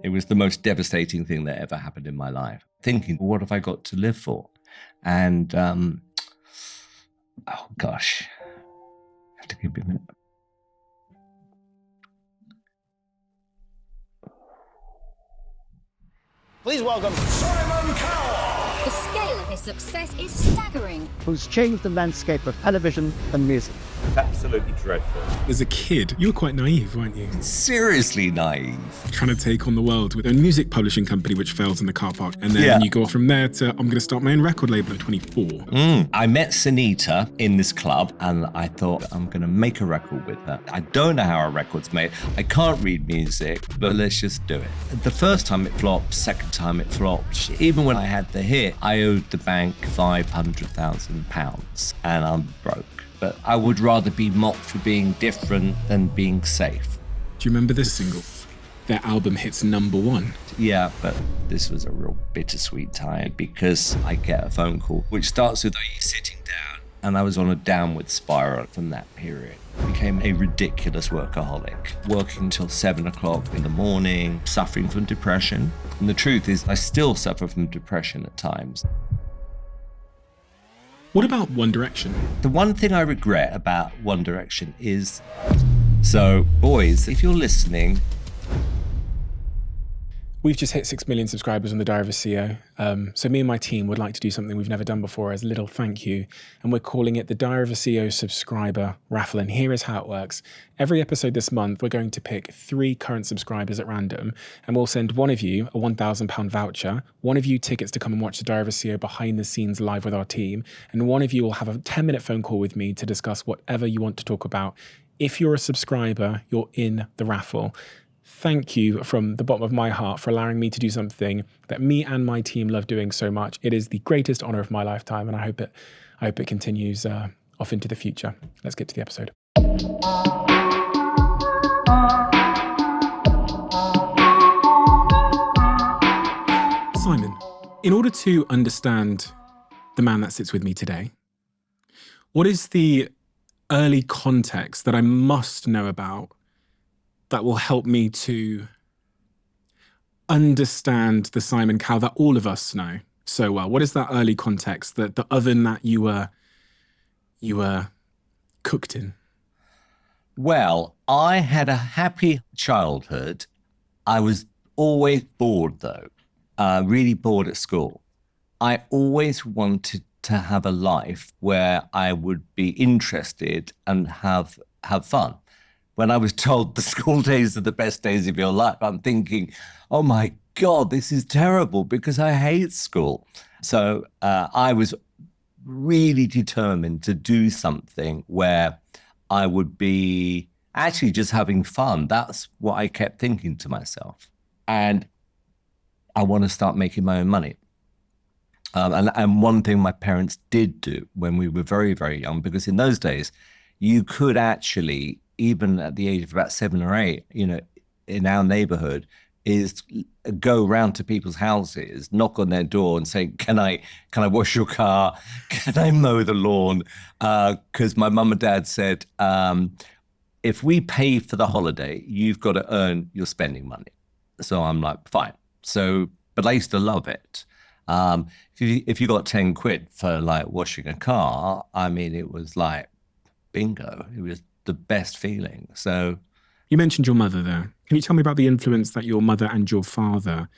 It was the most devastating thing that ever happened in my life. Thinking, what have I got to live for? And, oh gosh, I have to give me a minute. Please welcome Simon Cowell. The scale of his success is staggering. Who's changed the landscape of television and music. Absolutely dreadful. As a kid, you were quite naive, weren't you? Seriously naive. Trying to take on the world with a music publishing company which fails in the car park. And then you go from there to, I'm going to start my own record label at 24. I met Sunita in this club and I thought, I'm going to make a record with her. I don't know how a record's made. I can't read music, but let's just do it. The first time it flopped, second time it flopped. Even when I had the hit, I owed the bank £500,000 and I'm broke. But I would rather be mocked for being different than being safe. Do you remember this single? Their album hits #1. Yeah, but this was a real bittersweet time because I get a phone call which starts with, "Are you sitting down?" And I was on a downward spiral from that period. Became a ridiculous workaholic, working till 7 o'clock in the morning, suffering from depression. And the truth is, I still suffer from depression at times. What about One Direction? The one thing I regret about One Direction is, so boys, if you're listening, We've just hit 6 million subscribers on the Diary of a CEO. So me and my team would like to do something we've never done before as a little thank you. And we're calling it the Diary of a CEO subscriber raffle. And here is how it works. Every episode this month, we're going to pick 3 current subscribers at random. And we'll send one of you a £1,000 voucher, one of you tickets to come and watch the Diary of a CEO behind the scenes live with our team. And one of you will have a 10-minute phone call with me to discuss whatever you want to talk about. If you're a subscriber, you're in the raffle. Thank you from the bottom of my heart for allowing me to do something that me and my team love doing so much. It is the greatest honor of my lifetime, and I hope it continues off into the future. Let's get to the episode. Simon, in order to understand the man that sits with me today, what is the early context that I must know about that will help me to understand the Simon Cowell that all of us know so well? What is that early context, that the oven that you were cooked in? Well, I had a happy childhood. I was always bored though, really bored at school. I always wanted to have a life where I would be interested and have fun. When I was told the school days are the best days of your life, I'm thinking, oh my God, this is terrible because I hate school. So I was really determined to do something where I would be actually just having fun. That's what I kept thinking to myself. And I want to start making my own money. And one thing my parents did do when we were very, very young, because in those days, you could actually, even at the age of about 7 or 8, in our neighborhood, is go around to people's houses, knock on their door and say, can I wash your car? Can I mow the lawn? Because my mum and dad said, if we pay for the holiday, you've got to earn your spending money. So I'm like, fine. So, but I used to love it. If you got 10 quid for like washing a car, I mean, it was like bingo. It was the best feeling. So you mentioned your mother there. Can you tell me about the influence that your mother and your father,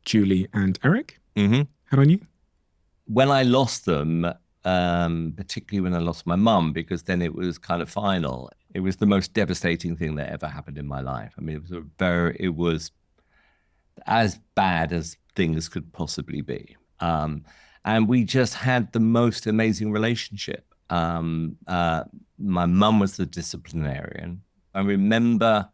Julie and Eric, had on you? When I lost them, particularly when I lost my mum, because then it was kind of final, it was the most devastating thing that ever happened in my life. I mean, it was as bad as things could possibly be. And we just had the most amazing relationship. My mum was the disciplinarian. I remember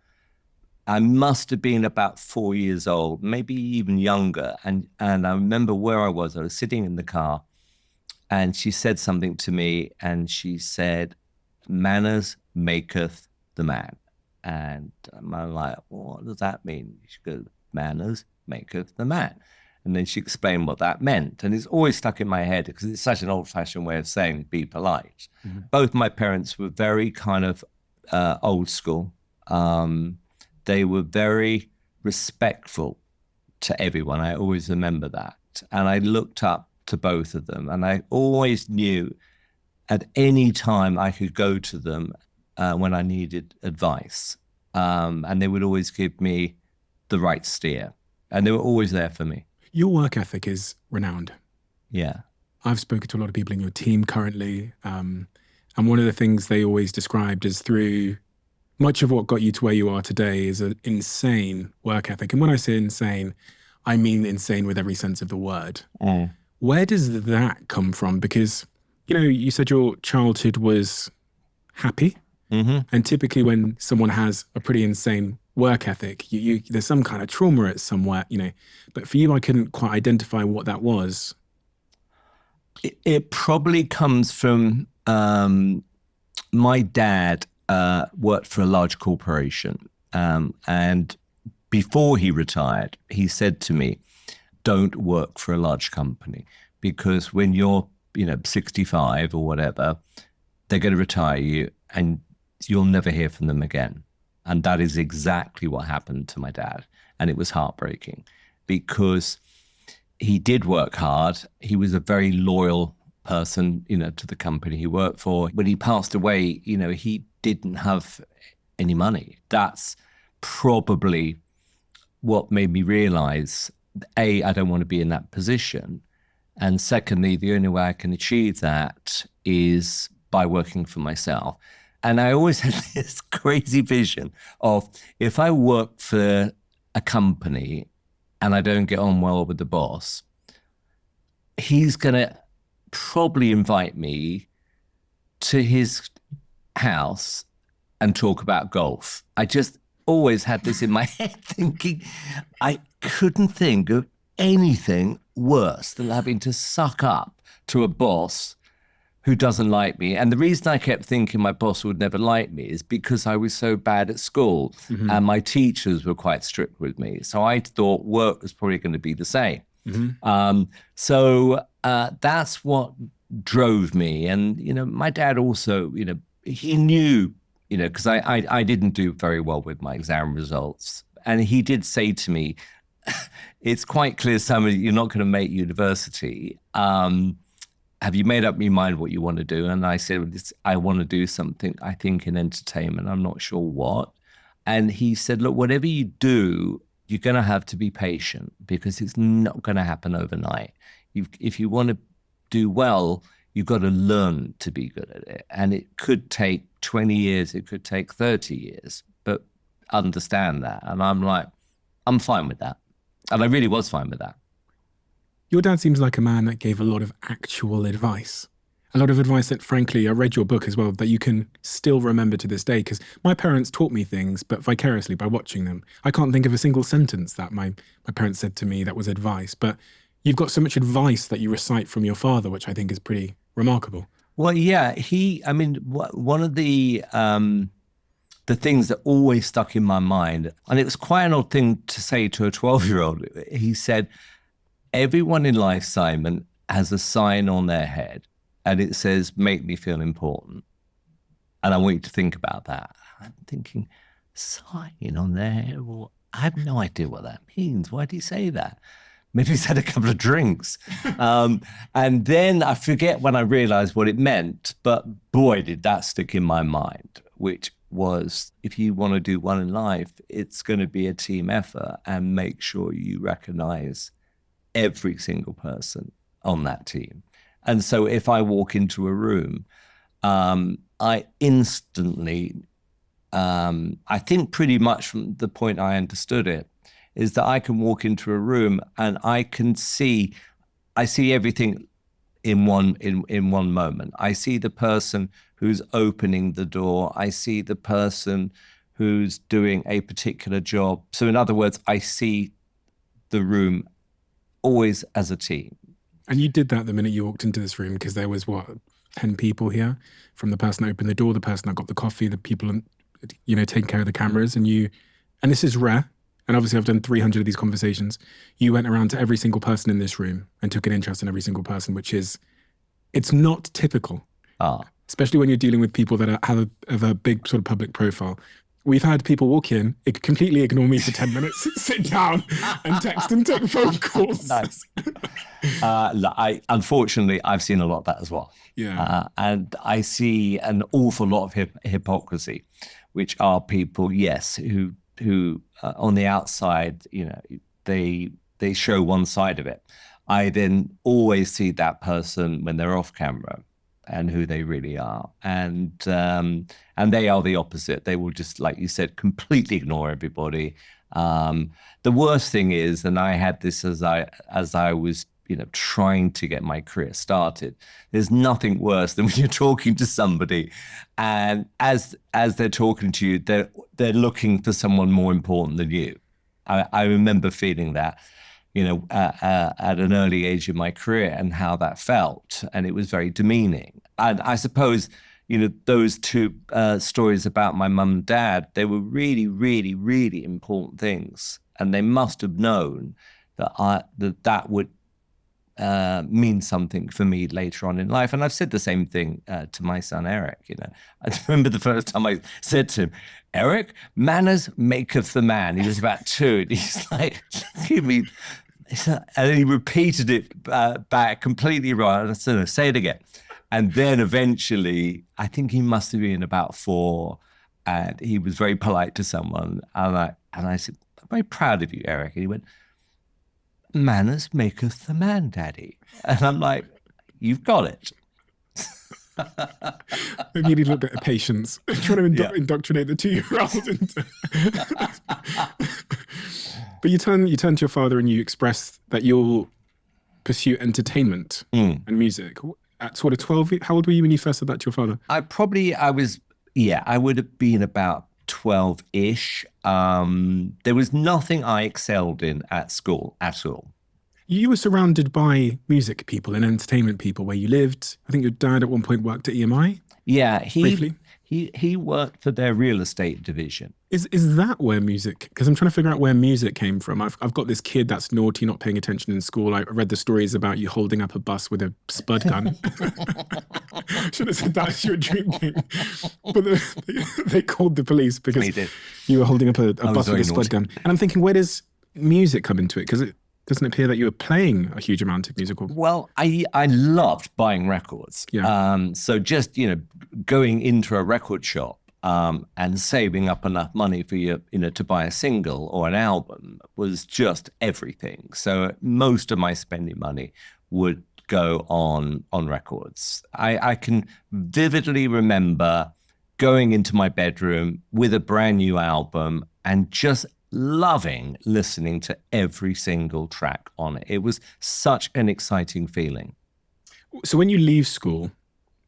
I must have been about 4 years old, maybe even younger. And I remember where I was sitting in the car and she said something to me and she said, "Manners maketh the man." And I'm like, well, what does that mean? She goes, "Manners maketh the man." And then she explained what that meant. And it's always stuck in my head because it's such an old-fashioned way of saying be polite. Mm-hmm. Both my parents were very kind of old school. They were very respectful to everyone. I always remember that. And I looked up to both of them. And I always knew at any time I could go to them when I needed advice. And they would always give me the right steer. And they were always there for me. Your work ethic is renowned. Yeah. I've spoken to a lot of people in your team currently. And one of the things they always described is through much of what got you to where you are today is an insane work ethic. And when I say insane, I mean insane with every sense of the word. Where does that come from? Because, you know, you said your childhood was happy. And typically when someone has a pretty insane work ethic, there's some kind of trauma at somewhere, you know. But for you, I couldn't quite identify what that was. It probably comes from my dad worked for a large corporation. And before he retired, he said to me, don't work for a large company, because when you're, 65 or whatever, they're going to retire you and you'll never hear from them again. And that is exactly what happened to my dad. And it was heartbreaking because he did work hard. He was a very loyal person, to the company he worked for. When he passed away, he didn't have any money. That's probably what made me realize, A, I don't want to be in that position. And secondly, the only way I can achieve that is by working for myself. And I always had this crazy vision of if I work for a company and I don't get on well with the boss, he's going to probably invite me to his house and talk about golf. I just always had this in my head thinking I couldn't think of anything worse than having to suck up to a boss who doesn't like me. And the reason I kept thinking my boss would never like me is because I was so bad at school and my teachers were quite strict with me. So I thought work was probably going to be the same. So that's what drove me. And, my dad also, he knew, because I didn't do very well with my exam results. And he did say to me, it's quite clear, somebody, you're not going to make university. Have you made up your mind what you want to do? And I said, I want to do something, I think, in entertainment. I'm not sure what. And he said, look, whatever you do, you're going to have to be patient because it's not going to happen overnight. If you want to do well, you've got to learn to be good at it. And it could take 20 years, it could take 30 years, but understand that. And I'm like, I'm fine with that. And I really was fine with that. Your dad seems like a man that gave a lot of actual advice. A lot of advice that, frankly, I read your book as well, that you can still remember to this day. Because my parents taught me things, but vicariously by watching them. I can't think of a single sentence that my parents said to me that was advice. But you've got so much advice that you recite from your father, which I think is pretty remarkable. Well, yeah, one of the things that always stuck in my mind, and it was quite an odd thing to say to a 12-year-old, he said, everyone in life, Simon, has a sign on their head and it says, make me feel important. And I want you to think about that. I'm thinking, sign on their head? Well, I have no idea what that means. Why did he say that? Maybe he's had a couple of drinks. And then I forget when I realized what it meant, but boy, did that stick in my mind, which was, if you want to do well in life, it's going to be a team effort, and make sure you recognize every single person on that team. And so if I walk into a room, I instantly, I think pretty much from the point I understood it, is that I can walk into a room and I see everything in one moment. I see the person who's opening the door. I see the person who's doing a particular job. So in other words, I see the room always as a team. And you did that the minute you walked into this room, because there was, 10 people here, from the person that opened the door, the person that got the coffee, the people, taking care of the cameras. And this is rare. And obviously I've done 300 of these conversations. You went around to every single person in this room and took an interest in every single person, it's not typical. Especially when you're dealing with people that have a big sort of public profile. We've had people walk in, completely ignore me for 10 minutes, sit down and text and take phone calls. Nice. Unfortunately, I've seen a lot of that as well. Yeah. And I see an awful lot of hypocrisy, which are people, yes, who on the outside, they show one side of it. I then always see that person when they're off camera and who they really are. And they are the opposite. They will just, like you said, completely ignore everybody. The worst thing is, and I had this as I was, trying to get my career started, there's nothing worse than when you're talking to somebody and as they're talking to you, they're looking for someone more important than you. I remember feeling that, at an early age in my career and how that felt. And it was very demeaning. And I suppose, those two stories about my mum and dad, they were really, really, really important things. And they must have known that that would mean something for me later on in life. And I've said the same thing to my son, Eric. I remember the first time I said to him, Eric, manners maketh the man. He was about 2, and he's like, give me, and he repeated it back completely wrong. And I said, no, say it again. And then eventually, I think he must have been about 4, and he was very polite to someone. And I said, I'm very proud of you, Eric. And he went, manners maketh the man, Daddy. And I'm like, you've got it. Maybe you need a little bit of patience. Trying to indoctrinate the 2-year-old into... But you turn to your father and you express that you'll pursue entertainment and music. At sort of 12, how old were you when you first said that to your father? I would have been about 12-ish. There was nothing I excelled in at school at all. You were surrounded by music people and entertainment people where you lived. I think your dad at one point worked at EMI. Yeah, briefly. He worked for their real estate division. Is that where music? Because I'm trying to figure out where music came from. I've got this kid that's naughty, not paying attention in school. I read the stories about you holding up a bus with a spud gun. Should have said that as you were drinking. But they called the police because you were holding up a bus with a spud gun. And I'm thinking, where does music come into it? Because it doesn't appear that you were playing a huge amount of music. Well, I loved buying records. Yeah. So just, going into a record shop and saving up enough money for to buy a single or an album was just everything. So most of my spending money would go on records. I can vividly remember going into my bedroom with a brand new album and just loving listening to every single track on it. It was such an exciting feeling. So when you leave school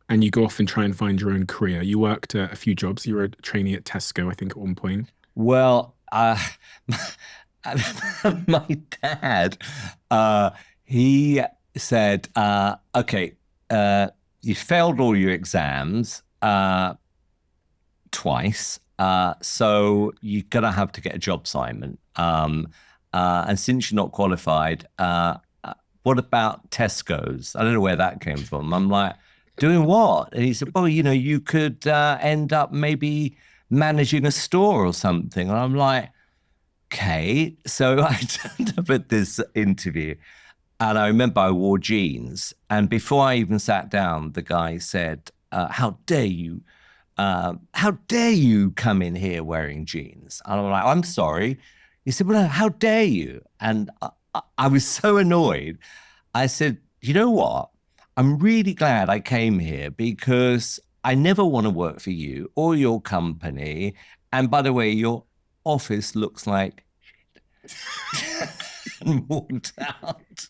and you go off and try and find your own career, you worked a few jobs. You were a trainee at Tesco, I think, at one point. Well, my dad, he said, okay, you failed all your exams twice. So you're going to have to get a job, Simon. And since you're not qualified, what about Tesco's? I don't know where that came from. I'm like, doing what? And he said, well, you could end up maybe managing a store or something. And I'm like, okay. So I turned up at this interview and I remember I wore jeans. And before I even sat down, the guy said, how dare you come in here wearing jeans? And I'm like, I'm sorry. He said, well, how dare you? And I was so annoyed. I said, you know what? I'm really glad I came here because I never want to work for you or your company. And by the way, your office looks like shit. And walked out.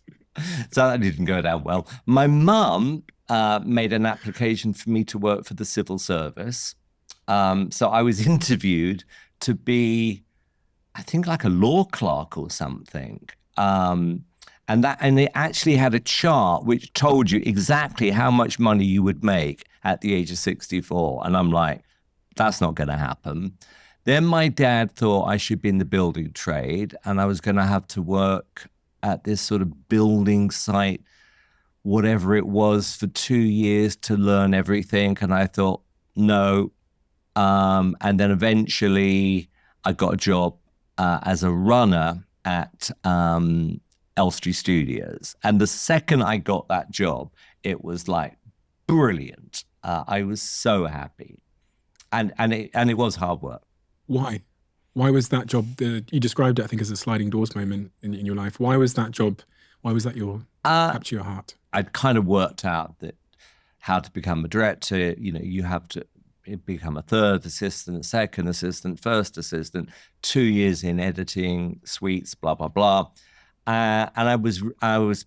So that didn't go down well. My mum made an application for me to work for the civil service. So I was interviewed to be, I think, like a law clerk or something. And they actually had a chart which told you exactly how much money you would make at the age of 64. And I'm like, that's not going to happen. Then my dad thought I should be in the building trade and I was going to have to work at this sort of building site, whatever it was, for 2 years to learn everything. And I thought, no, And then eventually I got a job as a runner at Elstree Studios. And the second I got that job, it was like brilliant. I was so happy. And it was hard work. Why? Why was that job, you described it, I think, as a sliding doors moment in your life. Why was that job, why was that capture your heart? I'd kind of worked out that how to become a director, you have to become a third assistant, second assistant, first assistant, 2 years in editing, suites, blah, blah, blah. And I was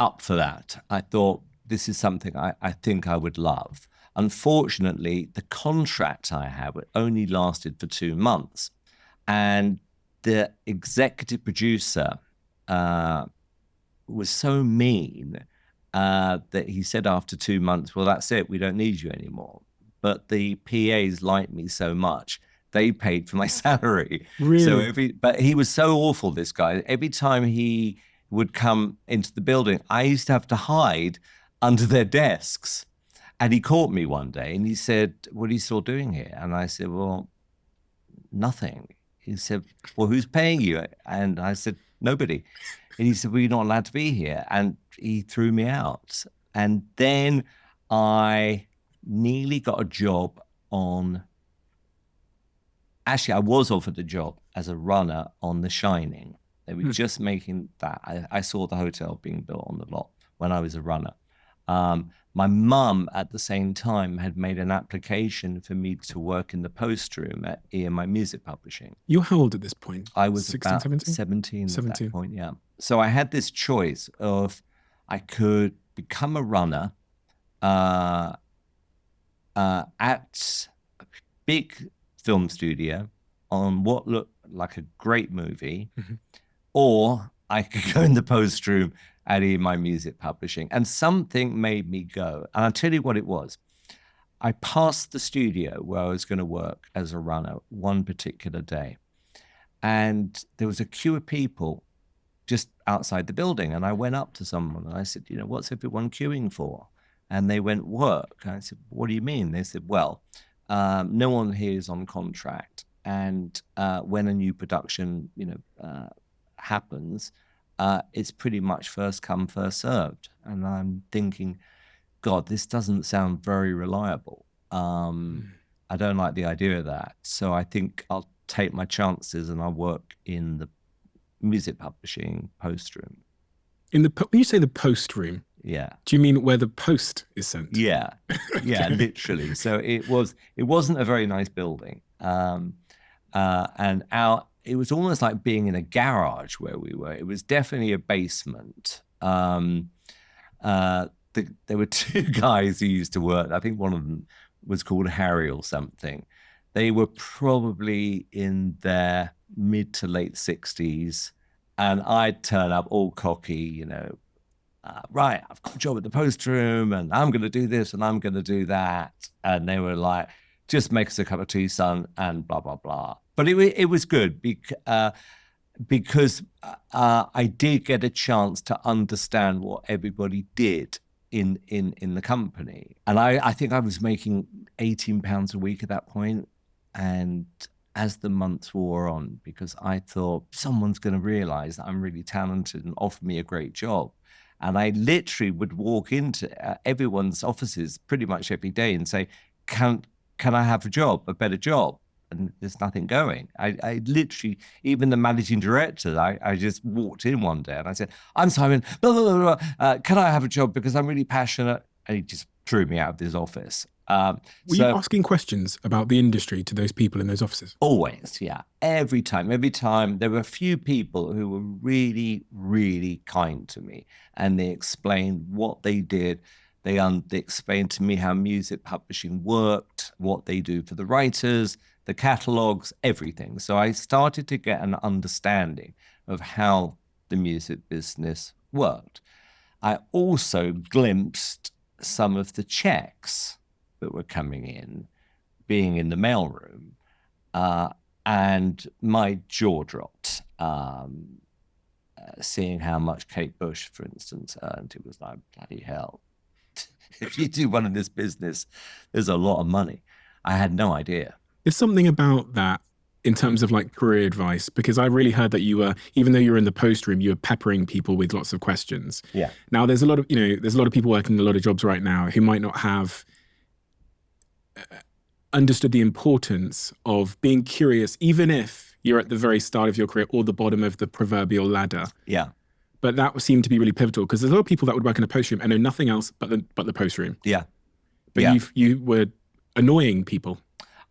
up for that. I thought, this is something I think I would love. Unfortunately, the contract I had only lasted for 2 months. And the executive producer was so mean that he said after 2 months, well, that's it, we don't need you anymore. But the PAs liked me so much, they paid for my salary. Really? So but he was so awful, this guy. Every time he would come into the building, I used to have to hide under their desks. And he caught me one day and he said, what are you still doing here? And I said, well, nothing. He said, well, who's paying you? And I said, nobody. And he said, well, you're not allowed to be here. And he threw me out. And then I nearly got a job actually, I was offered a job as a runner on The Shining. They were just making that. I saw the hotel being built on the lot when I was a runner. My mum, at the same time, had made an application for me to work in the post room at EMI Music Publishing. You were how old at this point? I was 16, about 17? 17 at 17. that point, yeah. So I had this choice of I could become a runner at a big film studio on what looked like a great movie, or I could go in the post room at EMI Music Publishing. And something made me go. And I'll tell you what it was. I passed the studio where I was going to work as a runner one particular day. And there was a queue of people just outside the building. And I went up to someone and I said, what's everyone queuing for? And they went, work. And I said, what do you mean? They said, well, no one here is on contract. And when a new production, happens, it's pretty much first come, first served. And I'm thinking, God, this doesn't sound very reliable. I don't like the idea of that. So I think I'll take my chances and I'll work in the music publishing post room. When you say the post room, yeah, do you mean where the post is sent? Yeah, yeah, literally. So it wasn't a very nice building, and it was almost like being in a garage where we were. It was definitely a basement. There were 2 guys who used to work. I think one of them was called Harry or something. They were probably in their mid to late 60s. And I'd turn up all cocky, right, I've got a job at the post room and I'm going to do this and I'm going to do that. And they were like, just make us a cup of tea, son, and blah, blah, blah. But it was good because I did get a chance to understand what everybody did in the company. And I think I was making £18 a week at that point. And as the months wore on, because I thought someone's going to realize that I'm really talented and offer me a great job. And I literally would walk into everyone's offices pretty much every day and say, can I have a better job? And there's nothing going. I literally, even the managing director, I just walked in one day and I said, I'm Simon, blah, blah, blah, blah. Can I have a job because I'm really passionate? And he just threw me out of his office. Were you asking questions about the industry to those people in those offices? Always, yeah. Every time. There were a few people who were really, really kind to me, and they explained what they did. They explained to me how music publishing worked, what they do for the writers, the catalogs, everything. So I started to get an understanding of how the music business worked. I also glimpsed some of the checks that were coming in, being in the mailroom, and my jaw dropped, seeing how much Kate Bush, for instance, earned. It was like, bloody hell. If you do one in this business, there's a lot of money. I had no idea. There's something about that in terms of like career advice, because I really heard that you were, even though you were in the post room, you were peppering people with lots of questions. Yeah. Now there's a lot of, there's a lot of people working a lot of jobs right now who might not have understood the importance of being curious, even if you're at the very start of your career or the bottom of the proverbial ladder. Yeah. But that seemed to be really pivotal, because there's a lot of people that would work in a post room and know nothing else but the post room. Yeah. But Yeah. you were annoying people.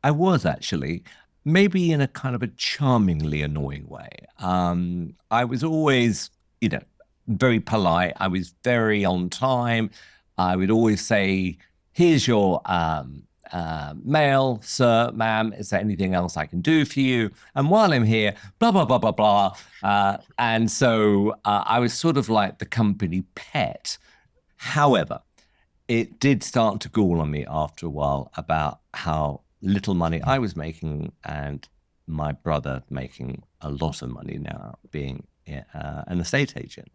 I was actually, maybe in a kind of a charmingly annoying way. I was always, very polite. I was very on time. I would always say, here's your mail, sir, ma'am. Is there anything else I can do for you? And while I'm here, blah, blah, blah, blah, blah. And so I was sort of like the company pet. However, it did start to gall on me after a while about how little money I was making and my brother making a lot of money now, being an estate agent.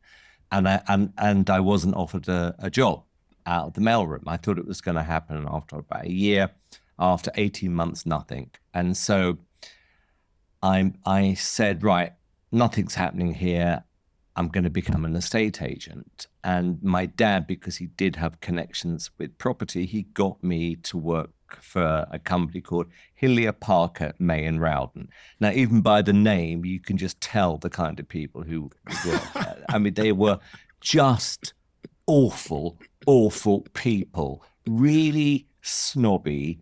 And I wasn't offered a job out of the mailroom. I thought it was going to happen after about a year. After 18 months, nothing. And so I said, right, nothing's happening here. I'm going to become an estate agent. And my dad, because he did have connections with property, he got me to work for a company called Hillier Parker, May and Rowden. Now, even by the name, you can just tell the kind of people who work there. I mean, they were just awful people, really snobby,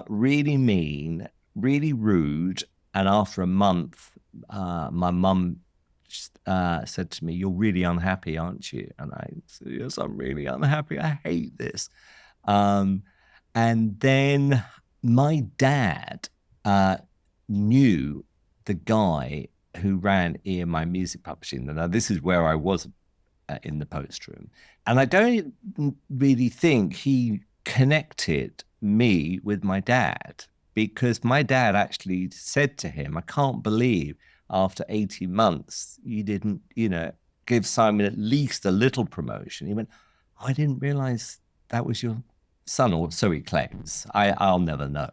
really mean, really rude. And after a month, my mum said to me, "You're really unhappy, aren't you?" And I said, "Yes, I'm really unhappy. I hate this." And then my dad knew the guy who ran EMI Music Publishing. Now, this is where I was in the post room. And I don't really think he connected me with my dad, because my dad actually said to him, "I can't believe after 18 months, you didn't, give Simon at least a little promotion." He went, "Oh, I didn't realize that was your son," or so he claims. I'll never know.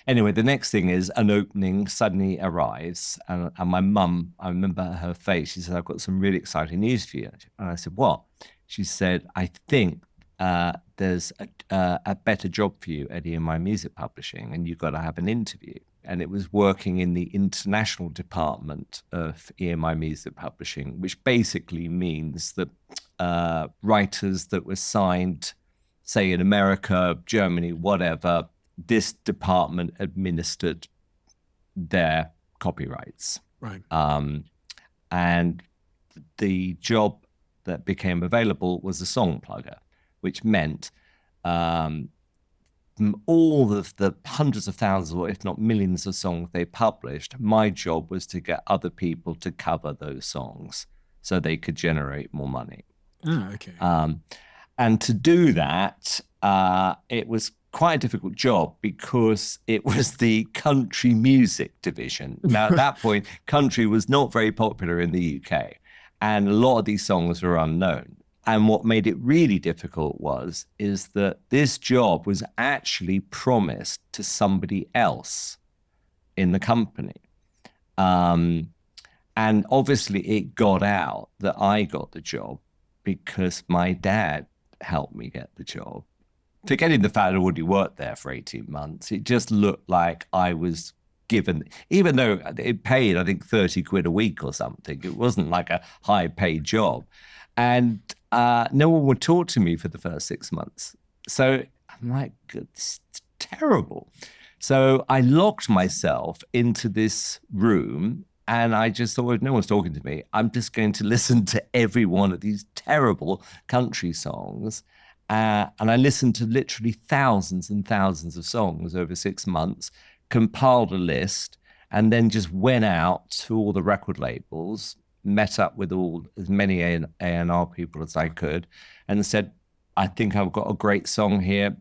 Anyway, the next thing is an opening suddenly arrives, and my mum, I remember her face. She said, "I've got some really exciting news for you." And I said, "What?" She said, "I think there's a better job for you at EMI Music Publishing, and you've got to have an interview." And it was working in the international department of EMI Music Publishing, which basically means that writers that were signed, say in America, Germany, whatever, this department administered their copyrights. Right. And the job that became available was a song plugger, which meant all of the hundreds of thousands, or if not millions of songs they published, my job was to get other people to cover those songs so they could generate more money. Oh, okay. And to do that, it was quite a difficult job because it was the country music division. Now, at that point, country was not very popular in the UK, and a lot of these songs were unknown. And what made it really difficult is that this job was actually promised to somebody else in the company. And obviously it got out that I got the job because my dad helped me get the job. Forgetting the fact I already worked there for 18 months, it just looked like I was given, even though it paid, I think, 30 quid a week or something. It wasn't like a high paid job. And no one would talk to me for the first 6 months. So I'm like, it's terrible. So I locked myself into this room and I just thought, if no one's talking to me, I'm just going to listen to every one of these terrible country songs. And I listened to literally thousands and thousands of songs over 6 months, compiled a list, and then just went out to all the record labels, met up with as many A&R people as I could, and said, "I think I've got a great song here,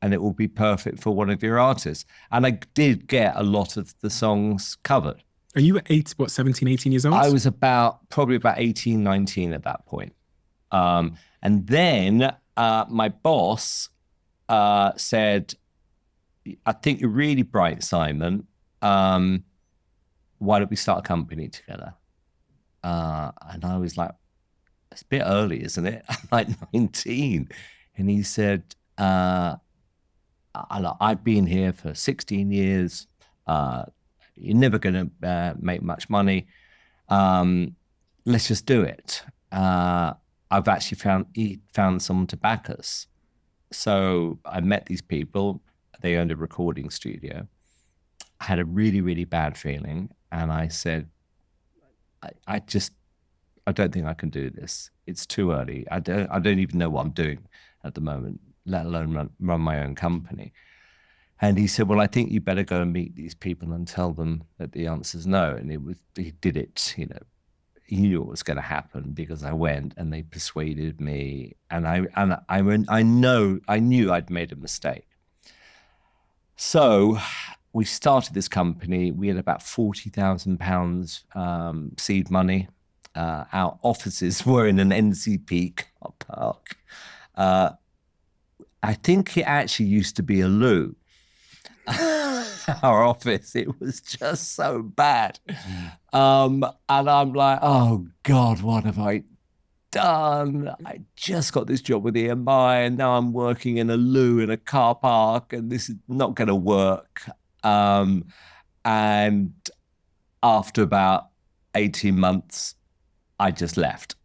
and it will be perfect for one of your artists." And I did get a lot of the songs covered. Are you 17, 18 years old? I was probably about 18, 19 at that point. And then my boss said, I think you're really bright, Simon. Why don't we start a company together? And I was like, it's a bit early, isn't it? I'm like 19. And he said, I've been here for 16 years. You're never going to make much money. Let's just do it. I've actually found someone to back us. So I met these people. They owned a recording studio. I had a really, really bad feeling. And I said, I don't think I can do this. It's too early. I don't even know what I'm doing at the moment, let alone run my own company. And he said, well, I think you better go and meet these people and tell them that the answer's no. And he did it, you know, he knew what was going to happen because I went and they persuaded me. And I knew I'd made a mistake. So we started this company. We had about £40,000 seed money. Our offices were in an NCP car park. I think it actually used to be a loo. Our office, it was just so bad. And I'm like, oh God, what have I done? I just got this job with EMI and now I'm working in a loo in a car park and this is not going to work. And after about 18 months, I just left.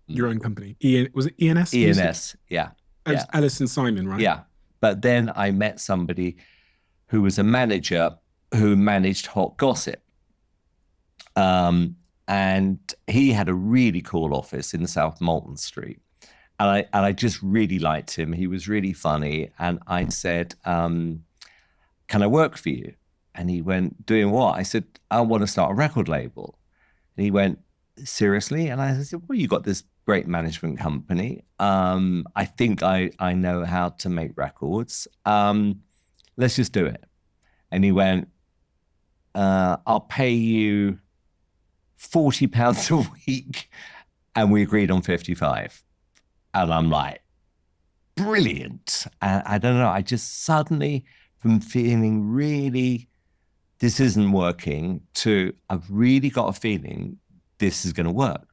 Your own company. Was it ENS? ENS, yeah. Yeah. Alice and Simon, right? Yeah. But then I met somebody who was a manager who managed Hot Gossip. And he had a really cool office in South Molton Street. And I just really liked him. He was really funny. And I said, can I work for you? And he went, doing what? I said, I want to start a record label. And he went, seriously? And I said, well, you got this great management company. I think I know how to make records. Let's just do it. And he went, I'll pay you £40 a week. And we agreed on 55. And I'm like, brilliant. And I don't know, I just suddenly, from feeling really, this isn't working, to I've really got a feeling this is going to work.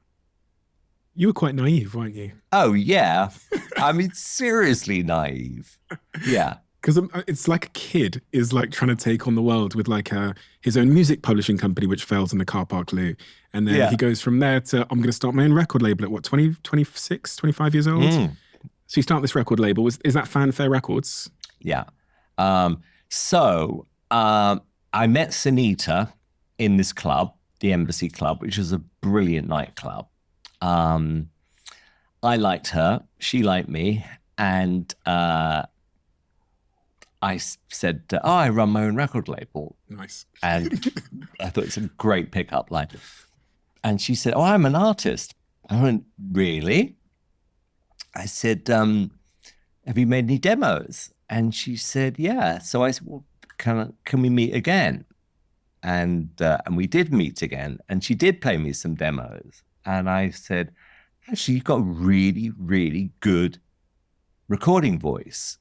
You were quite naive, weren't you? Oh, yeah. I mean, seriously naive. Yeah. Because it's like a kid is like trying to take on the world with like his own music publishing company, which fails in the car park loo. And then he goes from there to, I'm going to start my own record label at what, 20, 26, 25 years old? So you start this record label. Is that Fanfare Records? Yeah. So I met Sunita in this club, the Embassy Club, which is a brilliant nightclub. I liked her, she liked me, and I said, I run my own record label. Nice. And I thought it's a great pickup line. And she said, I'm an artist. I went, really? I said, have you made any demos? And she said, yeah. So I said, well, can we meet again? And we did meet again. And she did play me some demos. And I said, actually, you've got a really, really good recording voice.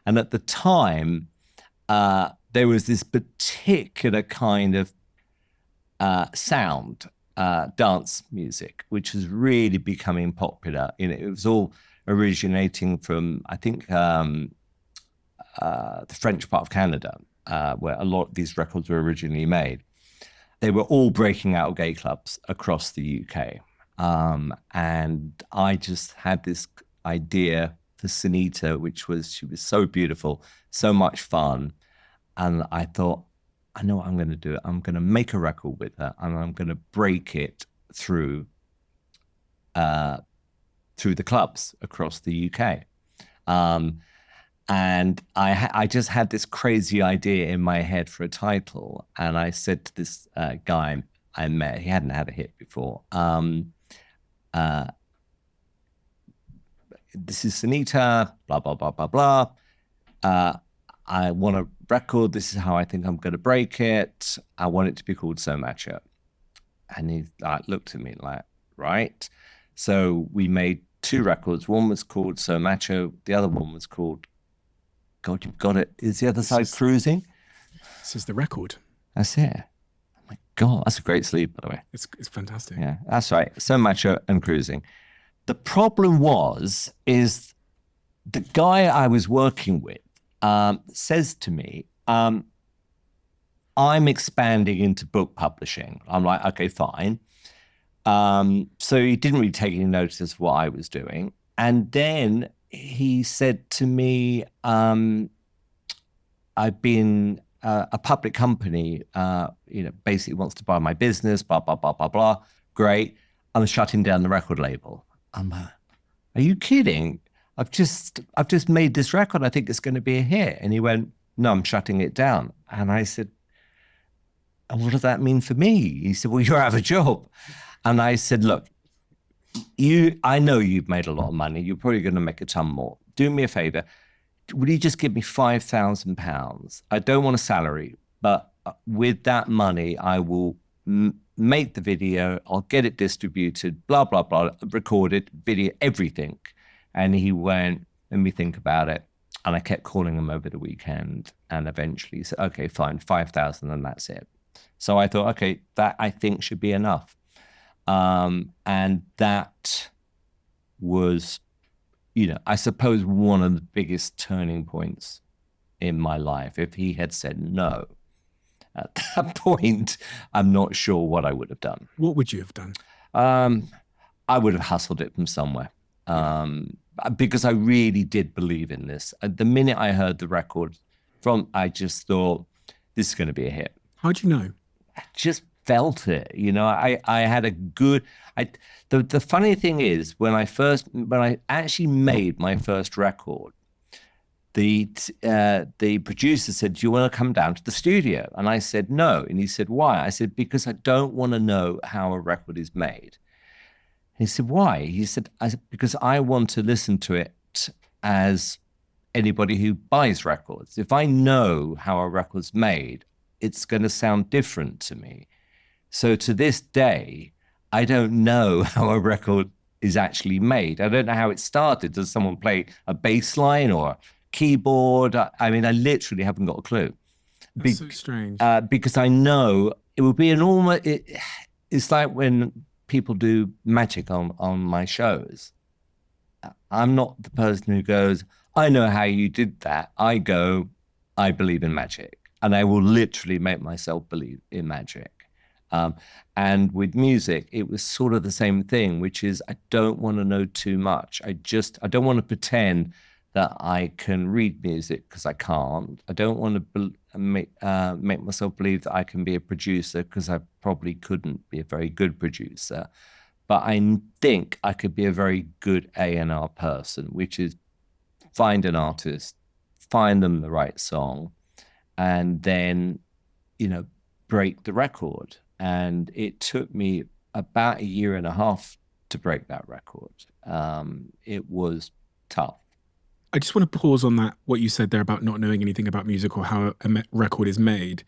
And at the time, there was this particular kind of sound, dance music, which was really becoming popular. You know, it was all originating from, I think, the French part of Canada, where a lot of these records were originally made. They were all breaking out of gay clubs across the UK. And I just had this idea for Sunita, which was, she was so beautiful, so much fun. And I thought, I know what I'm going to do. I'm going to make a record with her and I'm going to break it through the clubs across the UK. And I just had this crazy idea in my head for a title. And I said to this guy I met, he hadn't had a hit before, this is Sunita, blah, blah, blah, blah, blah. I want a record. This is how I think I'm going to break it. I want it to be called So Macho. And he looked at me like, right. So we made two records. One was called So Macho. The other one was called God, you've got it. Is the other side cruising? This is the record. That's it. Oh my God, that's a great sleep, by the way. It's fantastic. Yeah, that's right. So macho and cruising. The problem is the guy I was working with says to me, I'm expanding into book publishing. I'm like, okay, fine. So he didn't really take any notice of what I was doing. And then he said to me, I've been a public company, basically wants to buy my business, blah, blah, blah, blah, blah. Great. I'm shutting down the record label. I'm like, are you kidding? I've just made this record. I think it's going to be a hit. And he went, no, I'm shutting it down. And I said, and what does that mean for me? He said, well, you're out of a job. And I said, look, I know you've made a lot of money. You're probably going to make a ton more. Do me a favor. Would you just give me £5,000? I don't want a salary, but with that money, I will make the video. I'll get it distributed, blah, blah, blah, recorded, video, everything. And he went, let me think about it. And I kept calling him over the weekend. And eventually he said, okay, fine, 5,000 and that's it. So I thought, okay, that I think should be enough. And that was, I suppose one of the biggest turning points in my life. If he had said no at that point, I'm not sure what I would have done. What would you have done? I would have hustled it from somewhere. Because I really did believe in this. The minute I heard the record I just thought, this is going to be a hit. How'd you know? I just felt it. I had a good, the funny thing is when I actually made my first record, the producer said, do you want to come down to the studio? And I said, no. And he said, why? I said, because I don't want to know how a record is made. He said, why? He said, because I want to listen to it as anybody who buys records. If I know how a record's made, it's going to sound different to me. So to this day, I don't know how a record is actually made. I don't know how it started. Does someone play a bass line or a keyboard? I mean, I literally haven't got a clue. That's so strange. Because I know it would be an almost, it's like when people do magic on my shows. I'm not the person who goes, I know how you did that. I go, I believe in magic. And I will literally make myself believe in magic. And with music, it was sort of the same thing, which is I don't want to know too much. I don't want to pretend that I can read music because I can't. I don't want to make myself believe that I can be a producer because I probably couldn't be a very good producer. But I think I could be a very good A&R person, which is find an artist, find them the right song, and then, break the record. And it took me about 1.5 years to break that record. It was tough. I just want to pause on that, what you said there about not knowing anything about music or how a record is made.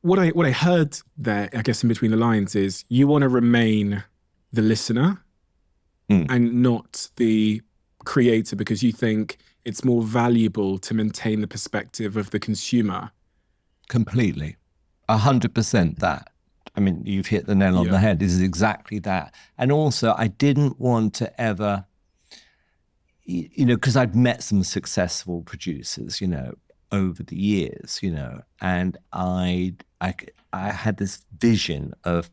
What I heard there, I guess in between the lines, is you want to remain the listener and not the creator because you think it's more valuable to maintain the perspective of the consumer. Completely. 100% that. I mean, you've hit the nail on the head. This is exactly that. And also, I didn't want to ever, because I'd met some successful producers, over the years, and I had this vision of,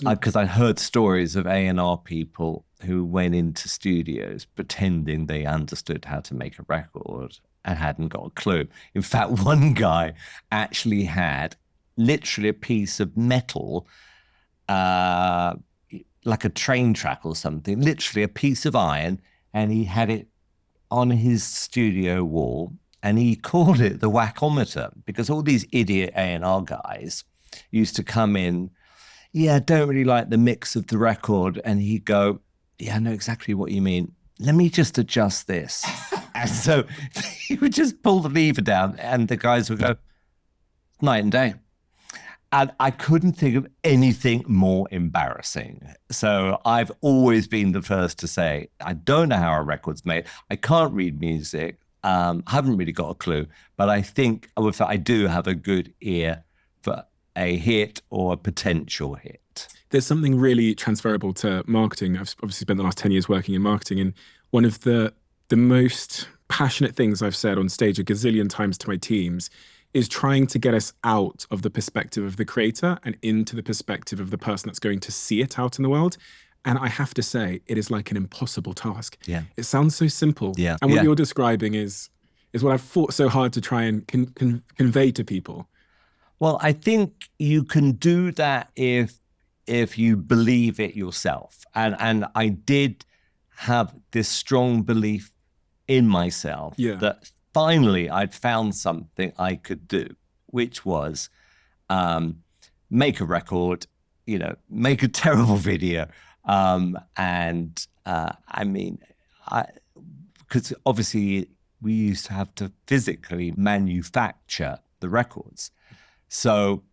because I heard stories of A&R people who went into studios pretending they understood how to make a record and hadn't got a clue. In fact, one guy actually had literally a piece of metal, like a train track or something, literally a piece of iron, and he had it on his studio wall, and he called it the whackometer because all these idiot A&R guys used to come in, I don't really like the mix of the record, and he'd go, I know exactly what you mean. Let me just adjust this. And so he would just pull the lever down and the guys would go, night and day. And I couldn't think of anything more embarrassing. So I've always been the first to say, I don't know how a record's made. I can't read music. I haven't really got a clue, but I think I do have a good ear for a hit or a potential hit. There's something really transferable to marketing. I've obviously spent the last 10 years working in marketing, and one of the most passionate things I've said on stage a gazillion times to my teams is trying to get us out of the perspective of the creator and into the perspective of the person that's going to see it out in the world. And I have to say, it is like an impossible task. Yeah. It sounds so simple. Yeah. And what Yeah. you're describing is what I've fought so hard to try and convey to people. Well, I think you can do that if you believe it yourself. And I did have this strong belief in myself that finally I'd found something I could do, which was make a record, make a terrible video. Because obviously we used to have to physically manufacture the records. So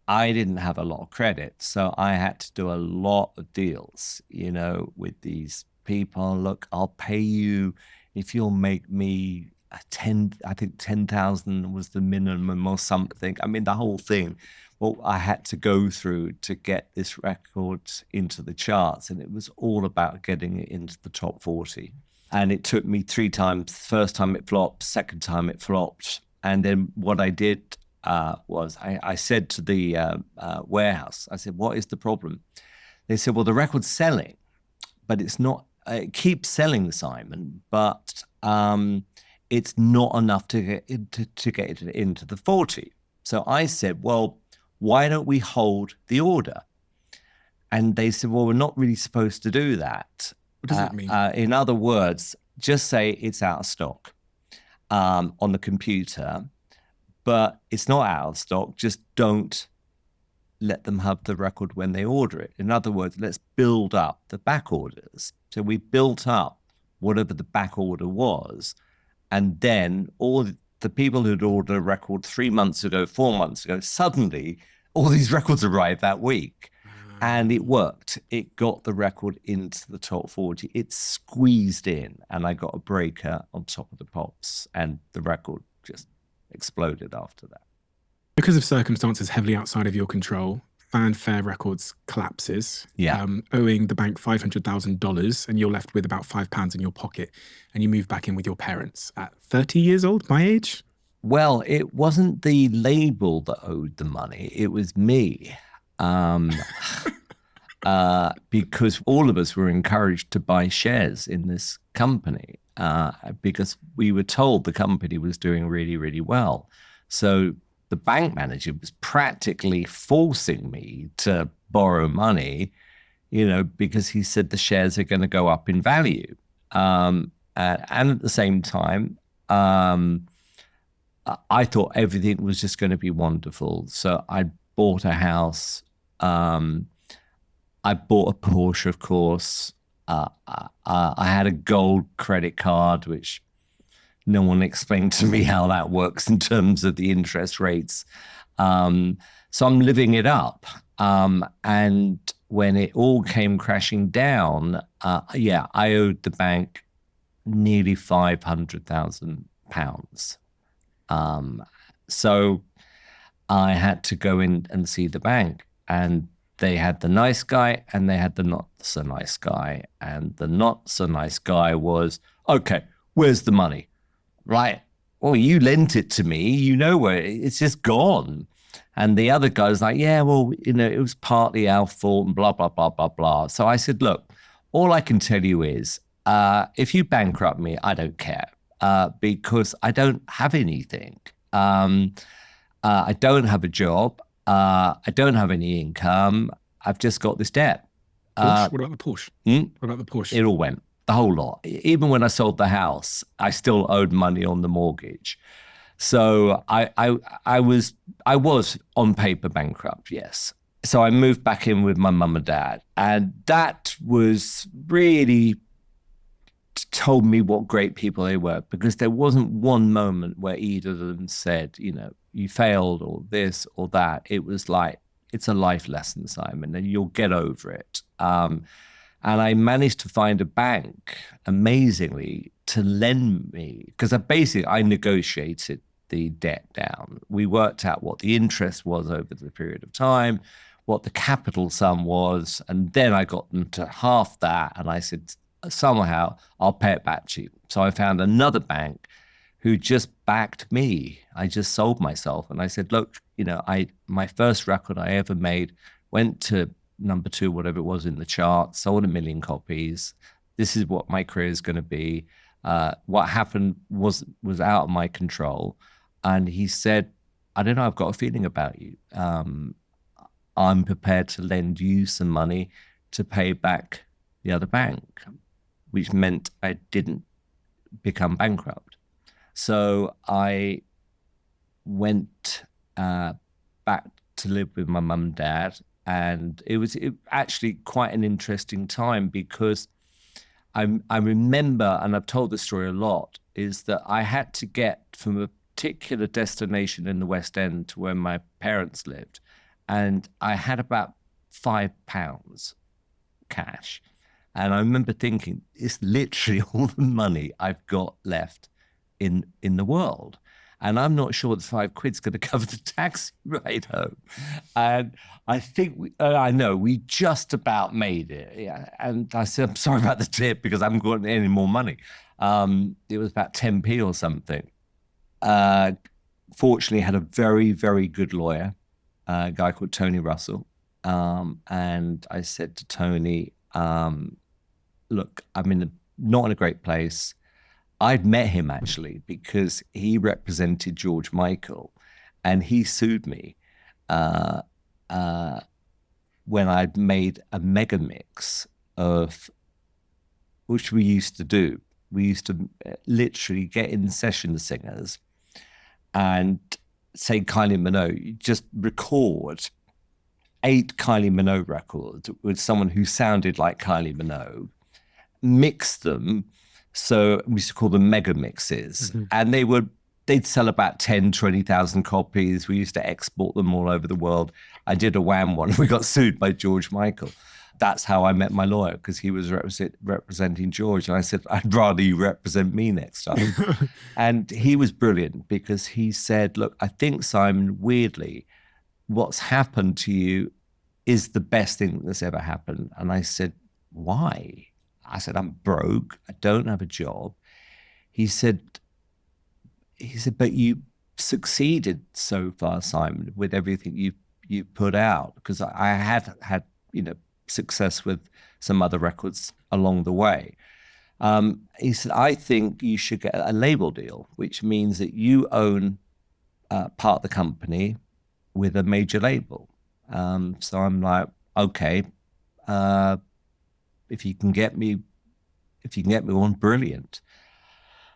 I didn't have a lot of credit. So I had to do a lot of deals, with these people. Look, I'll pay you if you'll make me 10,000 was the minimum or something. I mean, the whole thing. What I had to go through to get this record into the charts. And it was all about getting it into the top 40. And it took me 3 times. First time it flopped, second time it flopped. And then what I did was I said to the warehouse, I said, what is the problem? They said, well, the record's selling, but it's not, it keeps selling, Simon, but it's not enough to get it into the 40. So I said, well, why don't we hold the order? And they said, well, we're not really supposed to do that. What does that mean? In other words, just say it's out of stock on the computer, but it's not out of stock. Just don't let them have the record when they order it. In other words, let's build up the back orders. So we built up whatever the back order was, and then all the people who'd ordered a record 3 months ago, 4 months ago, suddenly all these records arrived that week. And it worked. It got the record into the top 40. It squeezed in, and I got a breaker on top of the pops, and the record just exploded after that. Because of circumstances heavily outside of your control, Fanfare Records collapses, owing the bank $500,000, and you're left with about £5 in your pocket, and you move back in with your parents at 30 years old, my age? Well, it wasn't the label that owed the money. It was me. Because all of us were encouraged to buy shares in this company because we were told the company was doing really, really well. So the bank manager was practically forcing me to borrow money, because he said the shares are going to go up in value. And at the same time, I thought everything was just going to be wonderful. So I bought a house. I bought a Porsche, of course. I had a gold credit card, which no one explained to me how that works in terms of the interest rates. So I'm living it up. And when it all came crashing down, I owed the bank nearly £500,000. So I had to go in and see the bank, and they had the nice guy and they had the not so nice guy. And the not so nice guy was, okay, where's the money? Right. Well, you lent it to me, where it's just gone. And the other guy was like, yeah, well, it was partly our fault and blah, blah, blah, blah, blah. So I said, look, all I can tell you is if you bankrupt me, I don't care because I don't have anything. I don't have a job. I don't have any income. I've just got this debt. What about the Porsche? What about the Porsche? It all went, the whole lot. Even when I sold the house, I still owed money on the mortgage. So I was on paper bankrupt, yes. So I moved back in with my mum and dad, and that was really told me what great people they were, because there wasn't one moment where either of them said, you failed or this or that. It was like, it's a life lesson, Simon, and you'll get over it. And I managed to find a bank, amazingly, to lend me, because I negotiated the debt down. We worked out what the interest was over the period of time, what the capital sum was, and then I got them to half that, and I said, somehow I'll pay it back to you. So I found another bank who just backed me. I just sold myself, and I said, look, my first record I ever made went to number 2, whatever it was in the chart, sold 1 million copies. This is what my career is going to be. What happened was out of my control. And he said, I don't know, I've got a feeling about you. I'm prepared to lend you some money to pay back the other bank, which meant I didn't become bankrupt. So I went back to live with my mum and dad. And it was actually quite an interesting time, because I remember, and I've told this story a lot, is that I had to get from a particular destination in the West End to where my parents lived. And I had about £5 cash. And I remember thinking, it's literally all the money I've got left in the world. And I'm not sure the £5's going to cover the taxi ride home. And I think we just about made it. Yeah. And I said, I'm sorry about the tip, because I haven't got any more money. It was about 10p or something. Fortunately, I had a very, very good lawyer, a guy called Tony Russell. And I said to Tony, look, I'm not in a great place. I'd met him actually because he represented George Michael, and he sued me when I'd made a mega mix of, which we used to do. We used to literally get in session singers and say Kylie Minogue, just record 8 Kylie Minogue records with someone who sounded like Kylie Minogue, mix them. So we used to call them mega mixes. Mm-hmm. And they'd sell about 10, 20,000 copies. We used to export them all over the world. I did a Wham one. We got sued by George Michael. That's how I met my lawyer, because he was representing George. And I said, I'd rather you represent me next time. And he was brilliant, because he said, look, I think, Simon, weirdly, what's happened to you is the best thing that's ever happened. And I said, why? I said, I'm broke. I don't have a job. He said, but you succeeded so far, Simon, with everything you put out, because I have had, success with some other records along the way. He said, I think you should get a label deal, which means that you own part of the company with a major label. So I'm like, okay, if you can get me on, brilliant.